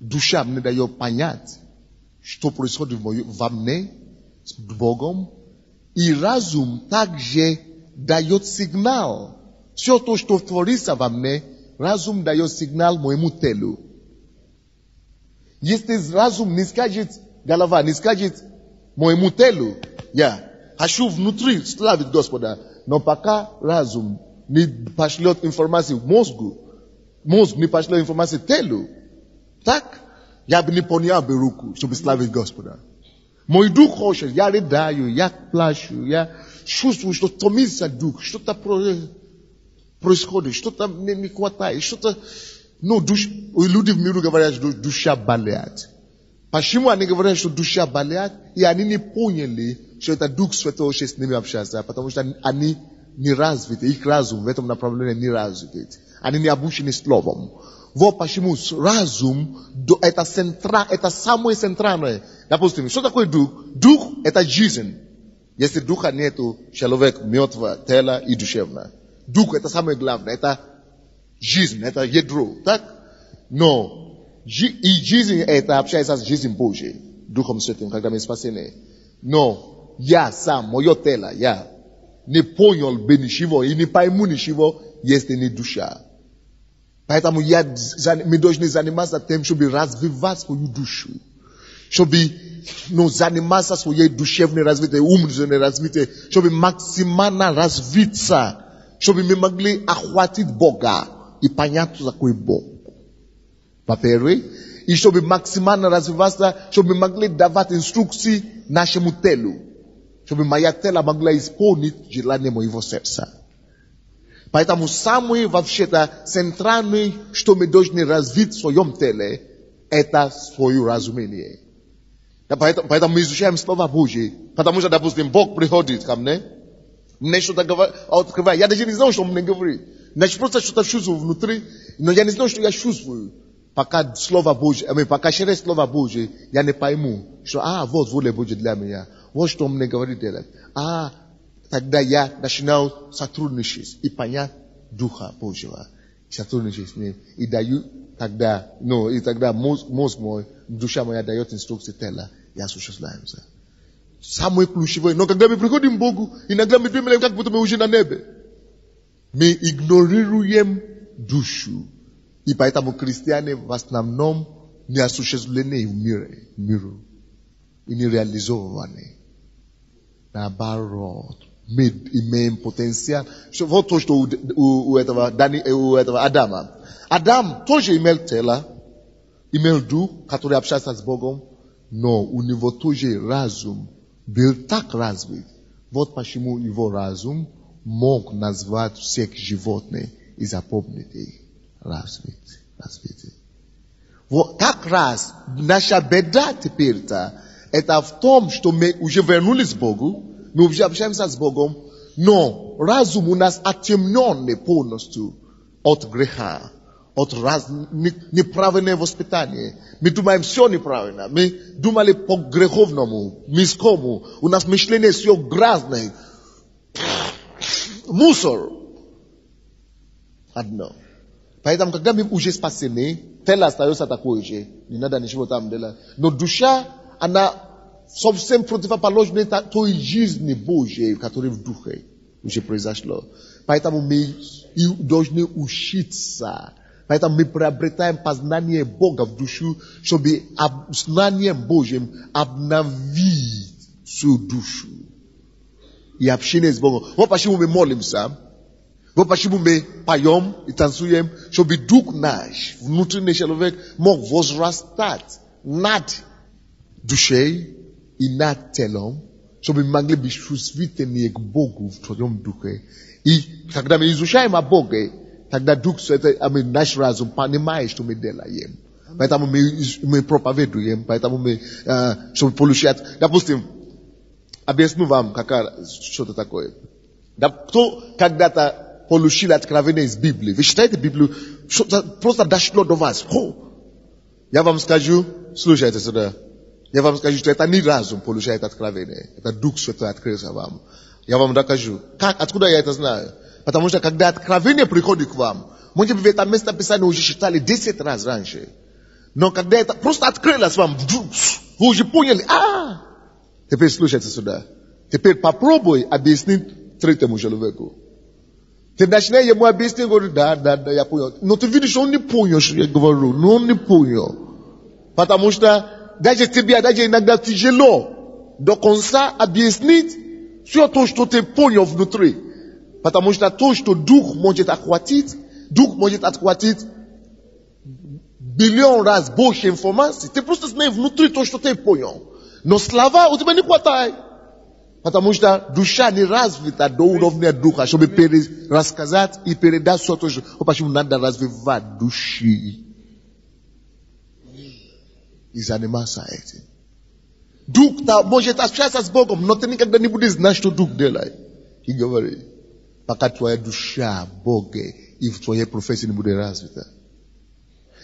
Душа мне дает понять, что происходит во мне с Богом. И разум также дает сигнал. Все то, что творится во мне, разум дает сигнал моему телу. Если разум не скажет, голова не скажет моему телу, я хочу внутри славить Господа, но пока разум не пошлет информацию мозгу, мозг не пошлет информацию телу, так я бы не поднял бы руку, чтобы славить Господа. Мой дух хочет, я рыдаю, я плачу, я чувствую, что томится дух, что-то происходит, что-то мне не хватает, что-то... Ну, люди в мире говорят, что душа болеет. Почему они говорят, что душа болеет, и они не поняли, что это Дух Святой с ними общается, потому что они не развиты, их разум в этом направлении не развит. Они не обучены словом. Вот почему разум, это самое центральное. Допустим, что такое дух? Дух – это жизнь. Если духа нету, человек мертвый, тело и душевно. Дух – это самое главное, это жизнь, это ядро, так? Но и жизнь это общается с жизнью Божьей, Духом Святым, когда мы спасены. Но я сам, мое тело, я не понял бы ничего и не пойму ничего, если не душа. Поэтому мы должны заниматься тем, чтобы развивать свою душу. Чтобы заниматься своей душевной развитием, умственной развитием, чтобы максимально развиться, чтобы мы могли охватить Бога и понять, что такое Бог. Во-первых, и чтобы максимально развиваться, чтобы мы могли давать инструкции нашему телу, чтобы мое тело могло исполнить желание моего сердца. Поэтому самое вообще-то центральное, что мы должны развить в своем теле, это свое разумение. Поэтому мы изучаем Слово Божье, потому что, допустим, Бог приходит ко мне что-то открывает, я даже не знаю, что Он мне говорит. Значит, просто что-то чувствую внутри, но я не знаю, что я чувствую. Пока Слово Божье, пока через Слово Божье, я не пойму, что, вот воля Божья для меня. Вот что Он мне говорит делать. Тогда я начинаю сотрудничать и понять Духа Божьего. Сотрудничать с Ним. И даю тогда, и тогда мозг мой, душа моя дает инструкции тела. И осуществляемся. Самое ключевое. Но когда мы приходим к Богу, иногда мы думаем, как будто мы уже на небе. Мы игнорируем душу. И поэтому христиане в основном не осуществлены в миру. И не реализованы. Наоборот. Мы имеем потенциал. Вот то, что у этого Адама. Адам тоже имел тело, имел дух, который общался с Богом, но у него тоже разум был так развит. Вот почему его разум мог назвать всех животных и запомнить их. Развитие. Вот как раз наша беда теперь-то, это в том, что мы уже вернулись к Богу, мы уже общаемся с Богом, но разум у нас отемненный полностью от греха, от неправильного воспитания. Мы думаем все неправильно, мы думали по греховному, мирскому, у нас мышление все грязное, мусор. Одно. Поэтому, когда мы уже спасены, тело остается такое же, не надо ничего там делать. Но душа, она совсем противоположная той жизни Божьей, которая в духе уже произошло. Поэтому мы должны учиться. Поэтому мы приобретаем познание Бога в душу, чтобы знанием Божьим обновить свою душу. И общение с Богом. Вот почему мы молимся. Вот почему мы поем и танцуем, чтобы дух наш, внутренний человек, мог возрастать над душой и над телом, чтобы мы могли быть чувствительны к Богу в своем духе. И когда мы изучаем о Боге, тогда Дух Святой, наш разум понимает, что мы делаем. Поэтому мы проповедуем, поэтому мы, чтобы получать, допустим, объясню вам, что-то такое. Кто когда-то получил откровение из Библии? Вы читаете Библию, просто дошло до вас. Я вам скажу, слушайте сюда. Я вам скажу, что это не разум получает откровение. Это Дух Святой открылся вам. Я вам докажу. Как? Откуда я это знаю? Потому что когда откровение приходит к вам, может быть, вы это место Писания уже читали 10 раз раньше. Но когда это просто открылось вам, вы уже поняли, теперь слушайте сюда. Теперь попробуй объяснить третьему человеку. Ты начинаешь ему объяснить, говоришь, да, я понял. Но ты видишь, он не понял, что я говорю. Но он не понял. Потому что даже тебе, даже иногда тяжело до конца объяснить все то, что ты понял внутри. Потому что то, что Дух может охватить миллион раз больше информации. Ты просто знаешь внутри то, что ты понял. Но слова у тебя не хватает. Потому что душа не развита до уровня духа, чтобы рассказать и передать все то, что почему надо развивать души. И заниматься этим. Дух-то может общаться с Богом, но ты никогда не будешь знать, что Дух делает. И говорит, пока твоя душа Бога и в твоей профессии не будет развита.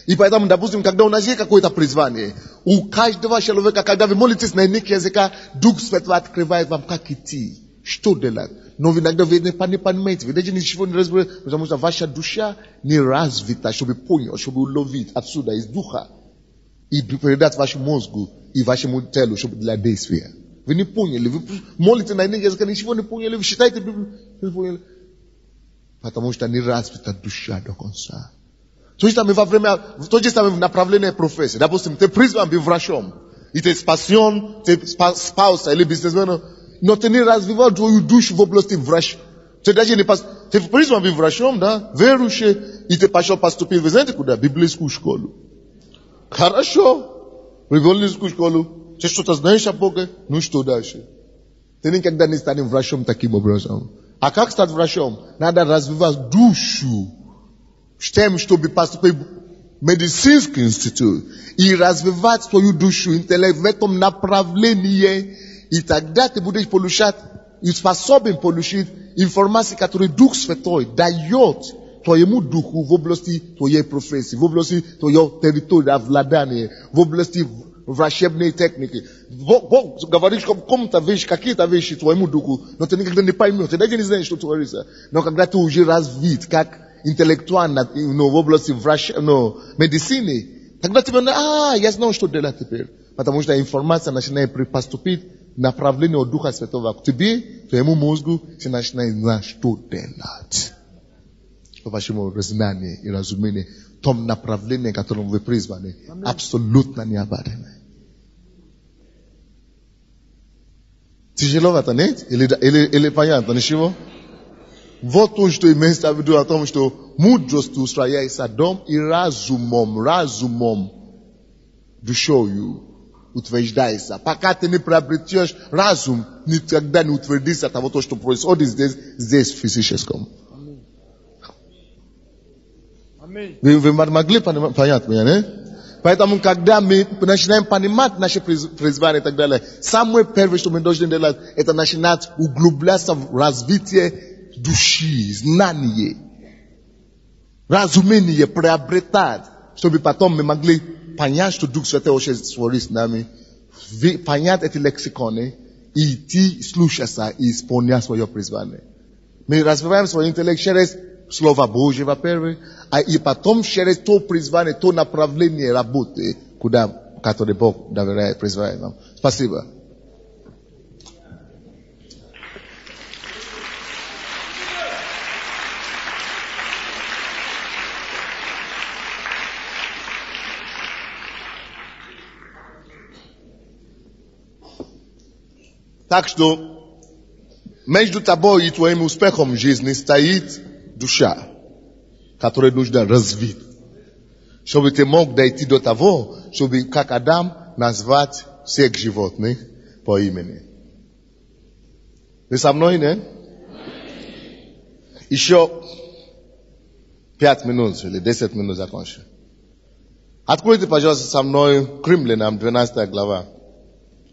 И поэтому, допустим, когда у нас есть какое-то призвание, у каждого человека, когда вы молитесь на иных языках, Дух Святой открывает вам, как идти, что делать. Но иногда вы не понимаете, вы даже ничего не разбираете, потому что ваша душа не развита, чтобы понять, чтобы уловить отсюда из духа и передать вашему мозгу и вашему телу, чтобы для действия. Вы не поняли, вы молитесь на иных языках, ничего не поняли, вы считаете Библию, не поняли. Потому что не развита душа до конца. То же самое в направлении профессии. Допустим, ты призван быть врачом. И ты спасен, ты спауса или бизнесмен. Но ты не развивал твою душу в области врача. Ты даже не ты призван быть врачом, да? Верующий. И ты пошел поступить, вы знаете куда? Библейскую школу. Хорошо. В библейскую школу. Ты что-то знаешь о Боге? Ну и что дальше? Ты никогда не станешь врачом таким образом. А как стать врачом? Надо развивать душу. С тем, чтобы поступить в медицинский институт и развивать свою душу, интеллект в этом направлении, и тогда ты будешь получать и способен получить информацию, которую Дух Святой дает твоему духу в области твоей профессии, в области твоего территория владания, в области врачебной техники. Бог говорит какие-то вещи твоему духу, но ты никогда не поймешь, ты даже не знаешь, что творится. Но когда ты уже развит, как интеллектуально, в области медицины, тогда тебе, я знаю, что делать теперь. Потому что информация начинает поступить в направлении от Духа Святого к тебе, твоему мозгу, ты начинаешь знать, что делать. По вашему знанию и разумению, в том направлении, которым вы призваны, абсолютно необходимо. Тяжело это, нет? Или понятно, ничего? Вот то, что имеется в виду о том, что мудрость устрояется дом и разумом душою утверждается. Пока ты не приобретешь разум, никогда не утвердится того, что происходит здесь в физическом. Вы могли понять меня, не? Поэтому, когда мы начинаем понимать наши призвания и так далее, самое первое, что мы должны делать, это начинать углубляться в развитие души, знание, разумение приобретать, чтобы потом мы могли понять, что Дух Святой уже творит с нами, понять эти лексиконы и идти слушаться и исполнять свое призвание. Мы развиваем свой интеллект через Слово Божье, во-первых, и потом через то призвание, то направление работы, которое Бог доверяет, призывает нам. Спасибо. Так что между тобой и твоим успехом в жизни стоит душа, которую нужно развить. Чтобы ты мог дойти до того, чтобы, как Адам, назвать всех животных по имени. Вы со мной, не? Еще 5 минут или 10 минут закончим. Откройте, пожалуйста, со мной к Римлянам, 12 глава.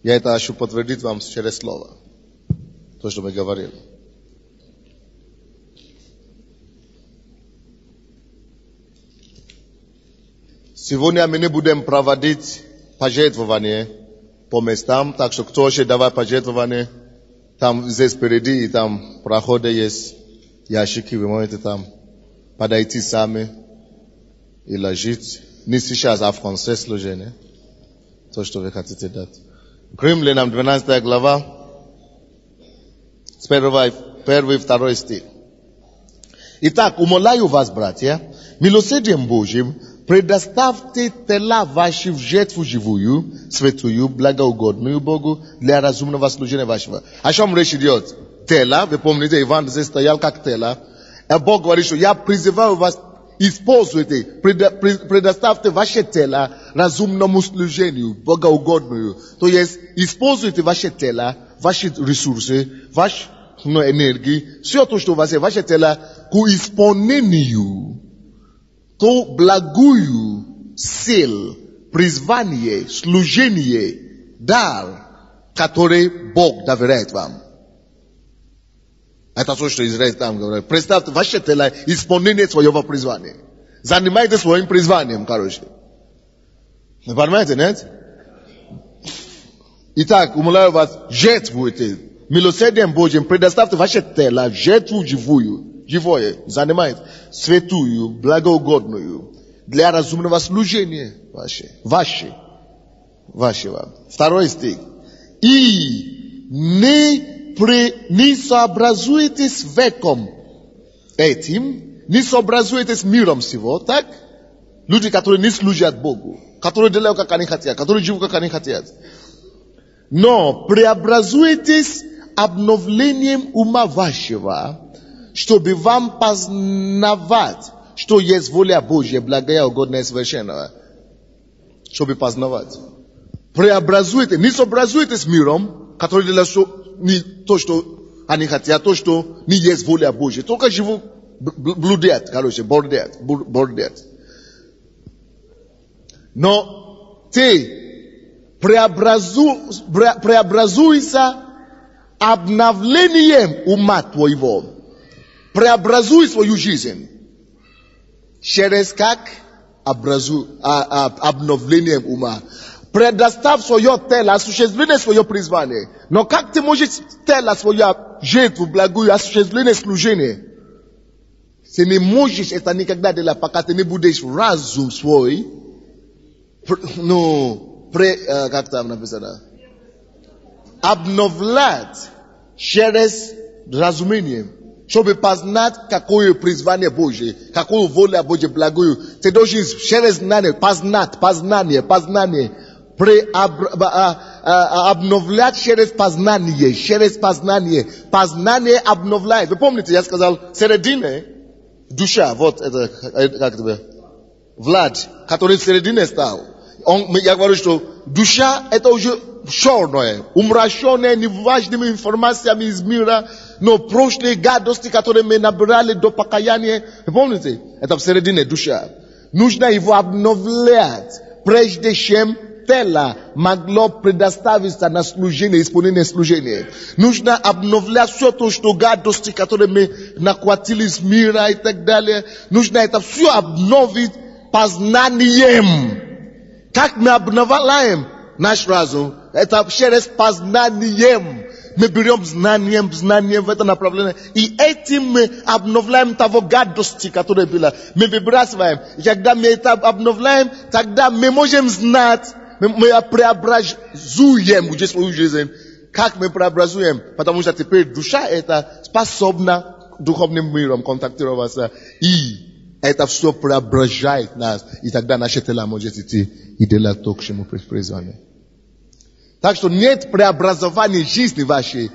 Я это хочу подтвердить вам через слово. То, что мы говорили. Сегодня мы не будем проводить пожертвование помесь там, так что кто еще давай пожертвования, там здесь впереди, и там проходы есть, ящики, вы можете там подойти сами и ложить. Не сейчас, а в конце служения. То, что вы хотите дать. К Римлянам 12 глава, с 1 и 2 стих. Итак, умоляю вас, братья, милосердием Божьим, предоставьте тела ваши в жертву живую, святую, благоугодную Богу для разумного служения вашего. О чем речь идет? Тела, вы помните, Иван здесь стоял как тела. А Бог говорит, что я призываю вас, используйте, предоставьте ваши тела разумному служению, богоугодную. То есть, используйте ваши тела, ваши ресурсы, вашу энергию, все то, что у вас есть, ваши тела, к исполнению, то благую сил, призвание, служение, дар, который Бог доверяет вам. Это то, что Израиль там говорит. Представьте, ваше тело исполнение своего призвания. Занимайтесь своим призванием, короче. Вы понимаете, нет? Итак, умоляю вас, жертвуйте. Милосердием Божьим предоставьте ваше тело, жертву живое, занимайте, святую, благоугодную, для разумного служения вашего. 2 стих. И не сообразуйтесь веком этим, не сообразуйтесь миром сего, так? Люди, которые не служат Богу, которые делают, как они хотят, которые живут, как они хотят. Но преобразуйтесь обновлением ума вашего, чтобы вам познавать, что есть воля Божья, благая, угодная и совершенная. Чтобы познавать. Преобразуйтесь, не сообразуйтесь миром, который делает не то, что они хотят, то, что не есть воля Божья. Только живут, блудят, короче, бордят. Но ты преобразуйся обновлением ума твоего. Преобразуй свою жизнь. Через как? Обновлением ума. Предоставь свое тело, осуществление свое призвание. Но как ты можешь тело свою жертву благую, осуществление служения? Ты не можешь это никогда делать, пока ты не будешь разум свой. Как там написано? Обновлять через разумение. Чтобы познать, какое призвание Божье, какую волю Божья благую. Ты должен через знание, познание. Обновлять через познание. Познание обновляет. Вы помните, я сказал, середина, душа, вот это, как это, Влад, который в середине стал. Я говорю, что душа это уже черное, умраченное неважными информациями из мира, но прошлые гадости, которые мы набирали до покаяния, вы помните, это в середине душа. Нужно его обновлять, прежде чем тело могло предоставиться на служение, исполнение служения. Нужно обновлять все то, что гадости, которые мы нахватили из мира и так далее. Нужно это все обновить познанием. Как мы обновляем наш разум? Это через познанием. Мы берем знанием в это направление. И этим мы обновляем того гадости, которое было. Мы выбрасываем. И когда мы это обновляем, тогда мы можем знать, мы преобразуем уже свою жизнь. Как мы преобразуем? Потому что теперь душа это способна духовным миром контактироваться. И это все преображает нас. И тогда наше тело может идти и делать то, к чему призваны. Так что нет преобразования жизни вашей.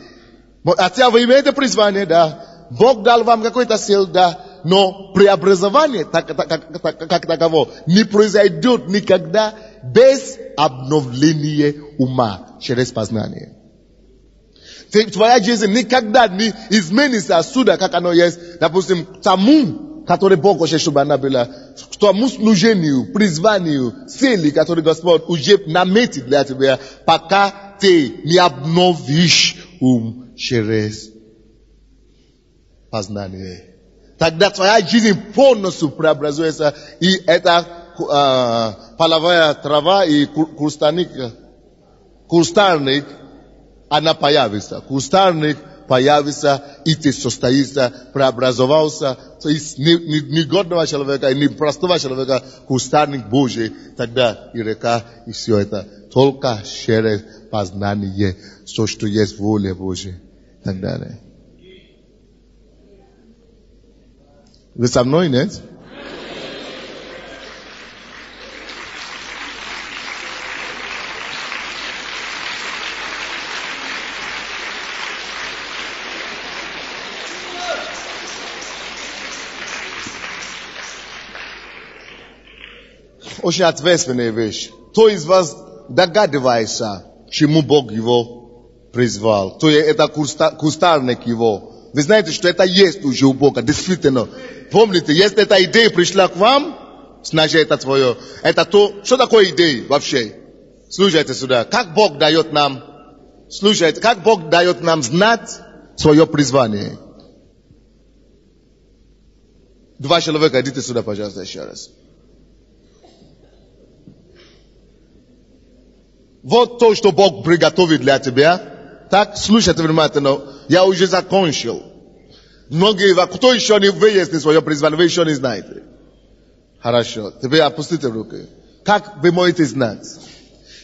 Хотя вы имеете призвание, да. Бог дал вам какой-то сил, да. Но преобразование, как таково, не произойдет никогда без обновления ума через познание. Твоя жизнь никогда не изменится отсюда, как оно есть. Допустим, тому, который Бог хочет, чтобы она была, к тому служению, призванию, цели, которые Господь уже наметил для тебя, пока ты не обновишь ум через познание. Тогда твоя жизнь полностью преобразуется, и это половая трава и кустарник, Кустарник, она появится. Кустарник появится, и ты состоишься, преобразовался, то есть негодного человека, и непростого человека, кустарник Божий, тогда и река, и все это. Только через познание, то, что есть воля Божия, и так далее. Вы со мной, нет? Очень ответственная вещь. Кто из вас догадывается, чему Бог его призвал? То есть это кустарник его. Вы знаете, что это есть уже у Бога, действительно. Помните, если эта идея пришла к вам, значит это твое. Это то, что такое идея вообще? Слушайте сюда. Как Бог дает нам, слушайте, как Бог дает нам знать свое призвание? Два человека, идите сюда, пожалуйста, еще раз. Вот то, что Бог приготовит для тебя. Так, слушайте внимательно. Я уже закончил. Многие, кто еще не выяснил свое призвание, вы еще не знаете. Хорошо. Теперь опустите руки. Как вы можете знать?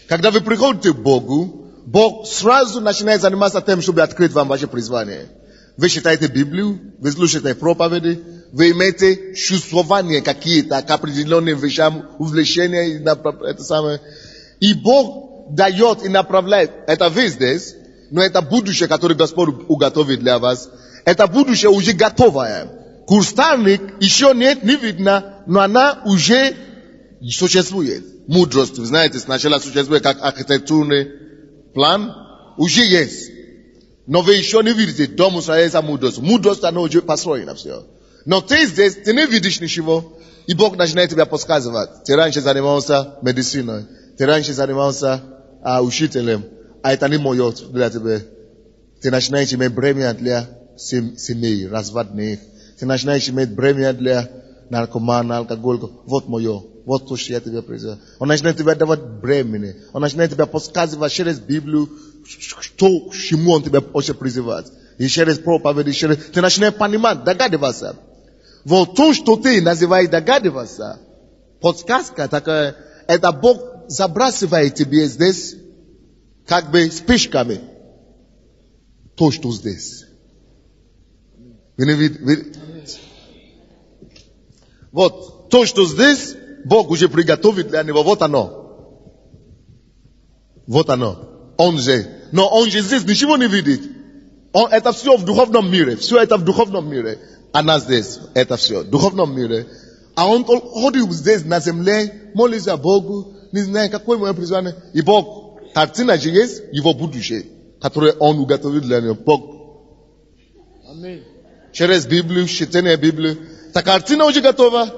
Когда вы приходите к Богу, Бог сразу начинает заниматься тем, чтобы открыть вам ваше призвание. Вы читаете Библию, вы слушаете проповеди, вы имеете чувствования какие-то к определенным вещам, увлечения, это самое. И Бог дает и направляет. Это вы здесь, но это будущее, которое Господь уготовит для вас. Это будущее уже готовое. Кустарник еще нет, не видно, но она уже существует. Мудрость, вы знаете, сначала существует как архитектурный план, уже есть. Но вы еще не видите, дом устрояется мудрость. Мудрость, она уже построена все. Но ты здесь, ты не видишь ничего, и Бог начинает тебя подсказывать. Ты раньше занимался медициной, ты раньше занимался учителем, а это не мое для тебя. Ты начинаешь иметь бремя для семей, разводных. Ты начинаешь иметь бремя для наркомана, алкоголиков. Вот мое. Вот то, что я тебе призываю. Он начинает тебя давать бремени. Он начинает тебя подсказывать через Библию, что, к чему он тебя хочет призывать. И через проповеди, ты начинаешь понимать, догадываться. Вот то, что ты называешь догадываться, подсказка такая, это Бог забрасывает тебе здесь, как бы спичками, то, что здесь. Вот, то, что здесь, Бог уже приготовит для него, вот оно. Вот оно. Он же. Но он же здесь ничего не видит. Это все в духовном мире. Все это в духовном мире. Она здесь. Это все. В духовном мире. А он ходит здесь на земле, молится Богу, не знаю, какое мое призвание. И Бог, картина же есть, его будущее, которое он уготовил для него. Бог. Аминь. Через Библию, читание Библии. Та картина уже готова.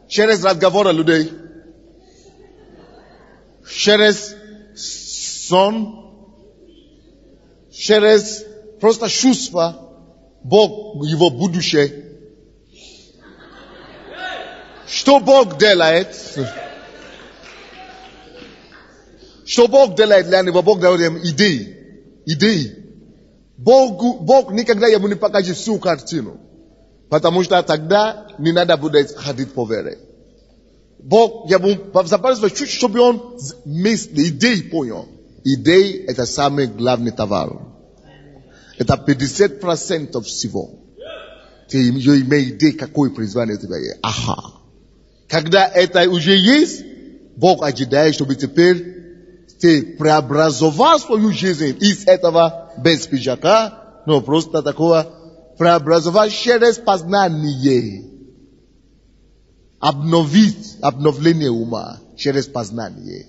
Через разговоры людей. Через сон. Через просто чувства. Бог, его будущее. Что Бог делает? Что Бог делает для него? Бог дает ему идеи. Идеи. Бог никогда ему не покажет всю картину. Потому что тогда не надо будет ходить по вере. Бог ему запросит чуть, чтобы он мысли, идеи понял. Идеи — это самый главный товар. Это 50% всего. Ты имеешь идею, какое призвание у тебя есть. Ага. Когда это уже есть, Бог ожидает, чтобы теперь ты преобразовал свою жизнь из этого без пиджака, но просто такого преобразовать через познание. Обновить, обновление ума через познание.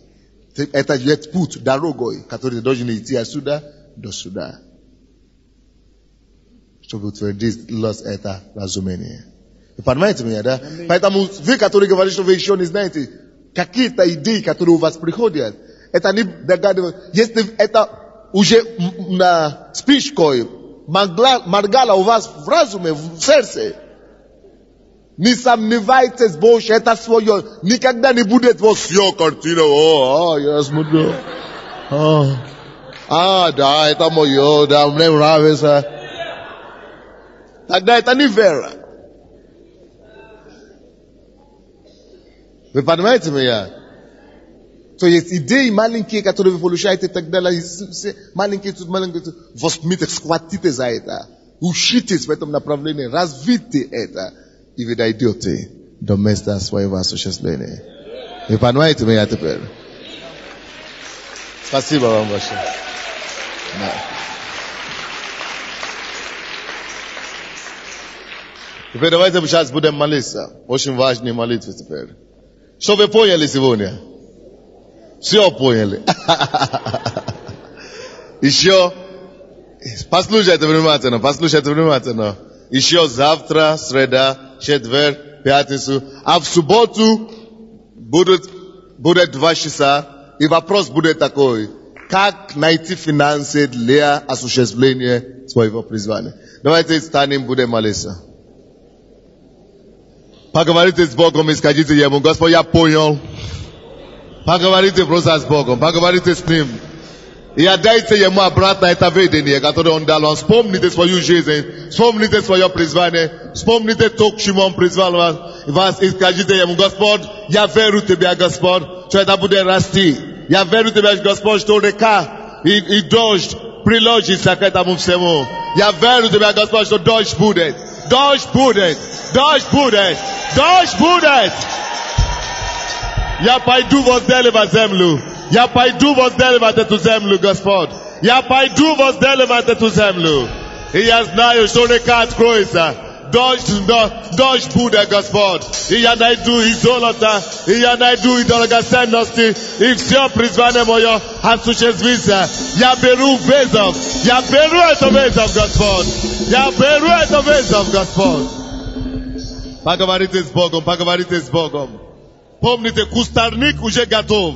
Это есть путь, дорогой, который должен идти отсюда до сюда. Чтобы утвердить это разумение. Вы понимаете меня, да? Поэтому вы, которые говорите, что вы еще не знаете, какие-то идеи, которые у вас приходят, это не догадывается. Если это уже на спичкой моргало у вас в разуме, в сердце, не сомневайтесь больше, это свое. Никогда не будет вот все картина. Я смотрю. Да, это мое, да, мне нравится. Тогда это не вера. Вы понимаете меня? То есть идеи маленькие, которые вы получаете и так далее, маленькие тут, возьмите, схватите за это, учитесь в этом направлении, развейте это, и вы дойдете до места своего осуществления. Вы понимаете меня теперь? Спасибо вам большое. Да. Теперь давайте сейчас будем молиться. Очень важные молитвы теперь. Что вы поняли сегодня? Все поняли. Еще, послушайте внимательно. Еще завтра, среда, четверг, пятницу, а в субботу будет 2 часа, и вопрос будет такой: как найти финансы для осуществления своего призвания? Давайте станем, будем молиться. Поговорите с Богом и скажите Ему: Господь, я понял. Поговорите просто с Богом, поговорите с Ним. И отдайте Ему обратно это видение, которое Он дал вам. Вспомните свою жизнь, вспомните свое призвание, вспомните то, к чему Он призвал вас, и скажите Ему: Господь, я верю Тебе, Господь, что это будет расти. Я верю Тебе, Господь, что река и дождь приложится к этому всему. Я верю Тебе, Господь, что дождь будет. Дождь будет. Дождь будет. Дождь будет. Я пойду возделывать землю. Я пойду возделывать эту землю, Господь. Я пойду возделывать эту землю. И я знаю, что река откроется. Дождь будет, Господь. И я найду и золото, и я найду и драгоценности, и все призвание мое осуществится. Я беру вызов. Я беру это вызов, Господь. Я беру это вызов, Господь. Поговорите с Богом, поговорите с Богом. Помните, кустарник уже готов.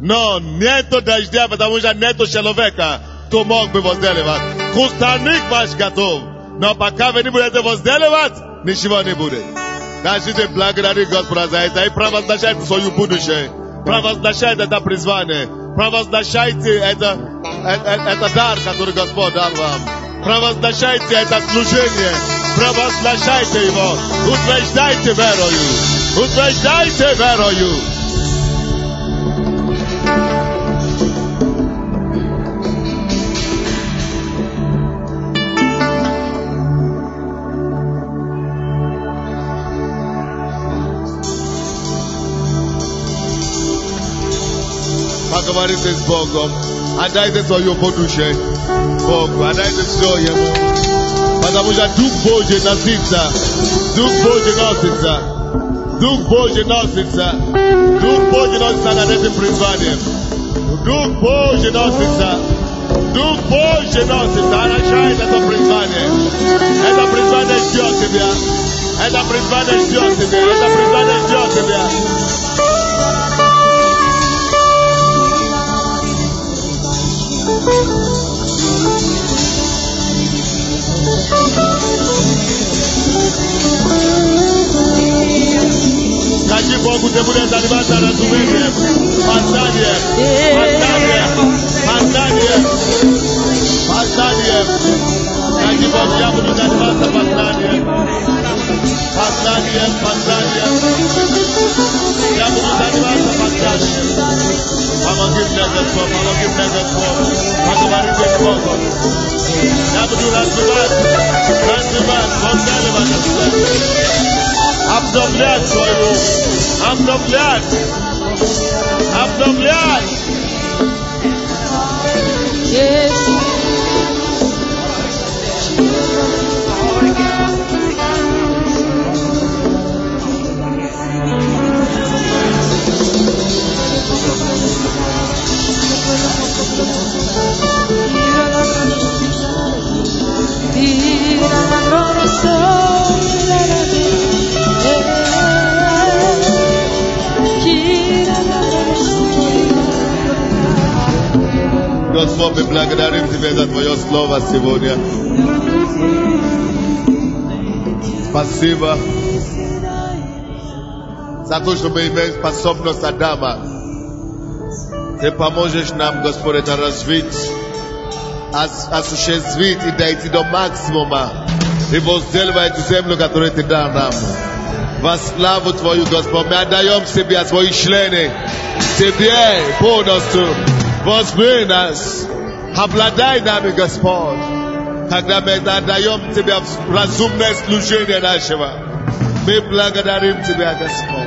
Но нету дождя, потому что нету человека, кто мог бы возделывать. Кустарник ваш готов. Но пока вы не будете возделывать, ничего не будет. Скажите, благодари Господа за это и провозглашайте свое будущее. Провозглашайте это призвание. Провозглашайте это дар, который Господь дал вам. Провозглашайте это служение. Провозглашайте его. Утверждайте верою. Утверждайте верою. Поговорите с Богом. Отдайте свое будущее Богу. Отдайте все Ему. Потому что Дух Божий носится. Дух Божий носится. Дух Божий носится. Дух Божий носится над этим призванием. Дух Божий носится. Дух Божий носится. Орошает это призвание. Это призвание ждет тебя. Это призвание ждет тебя. Это призвание ждет тебя. Скажи Богу, ты будешь заниматься разумением, познанием. Скажи Богу, я буду заниматься познанием. Я буду заниматься познанием. Помоги мне, Господь. Поговорите с Богом. Я буду развивать, возделывать. Обновлять свой ум. Обновлять. Yes. Господь, мы благодарим Тебя за Твое Слово сегодня. Спасибо за то, что мы имеем способность Адама. Ты поможешь нам, Господь, это развить осуществить и дойти до максимума и возделывать землю, которую Ты дал нам. Во славу Твою, Господь, мы отдаем Тебе свои члены, Тебе полностью. Возьми нас, обладай нами, Господь, когда мы отдаем Тебе в разумное служение нашего. Мы благодарим Тебя, Господь.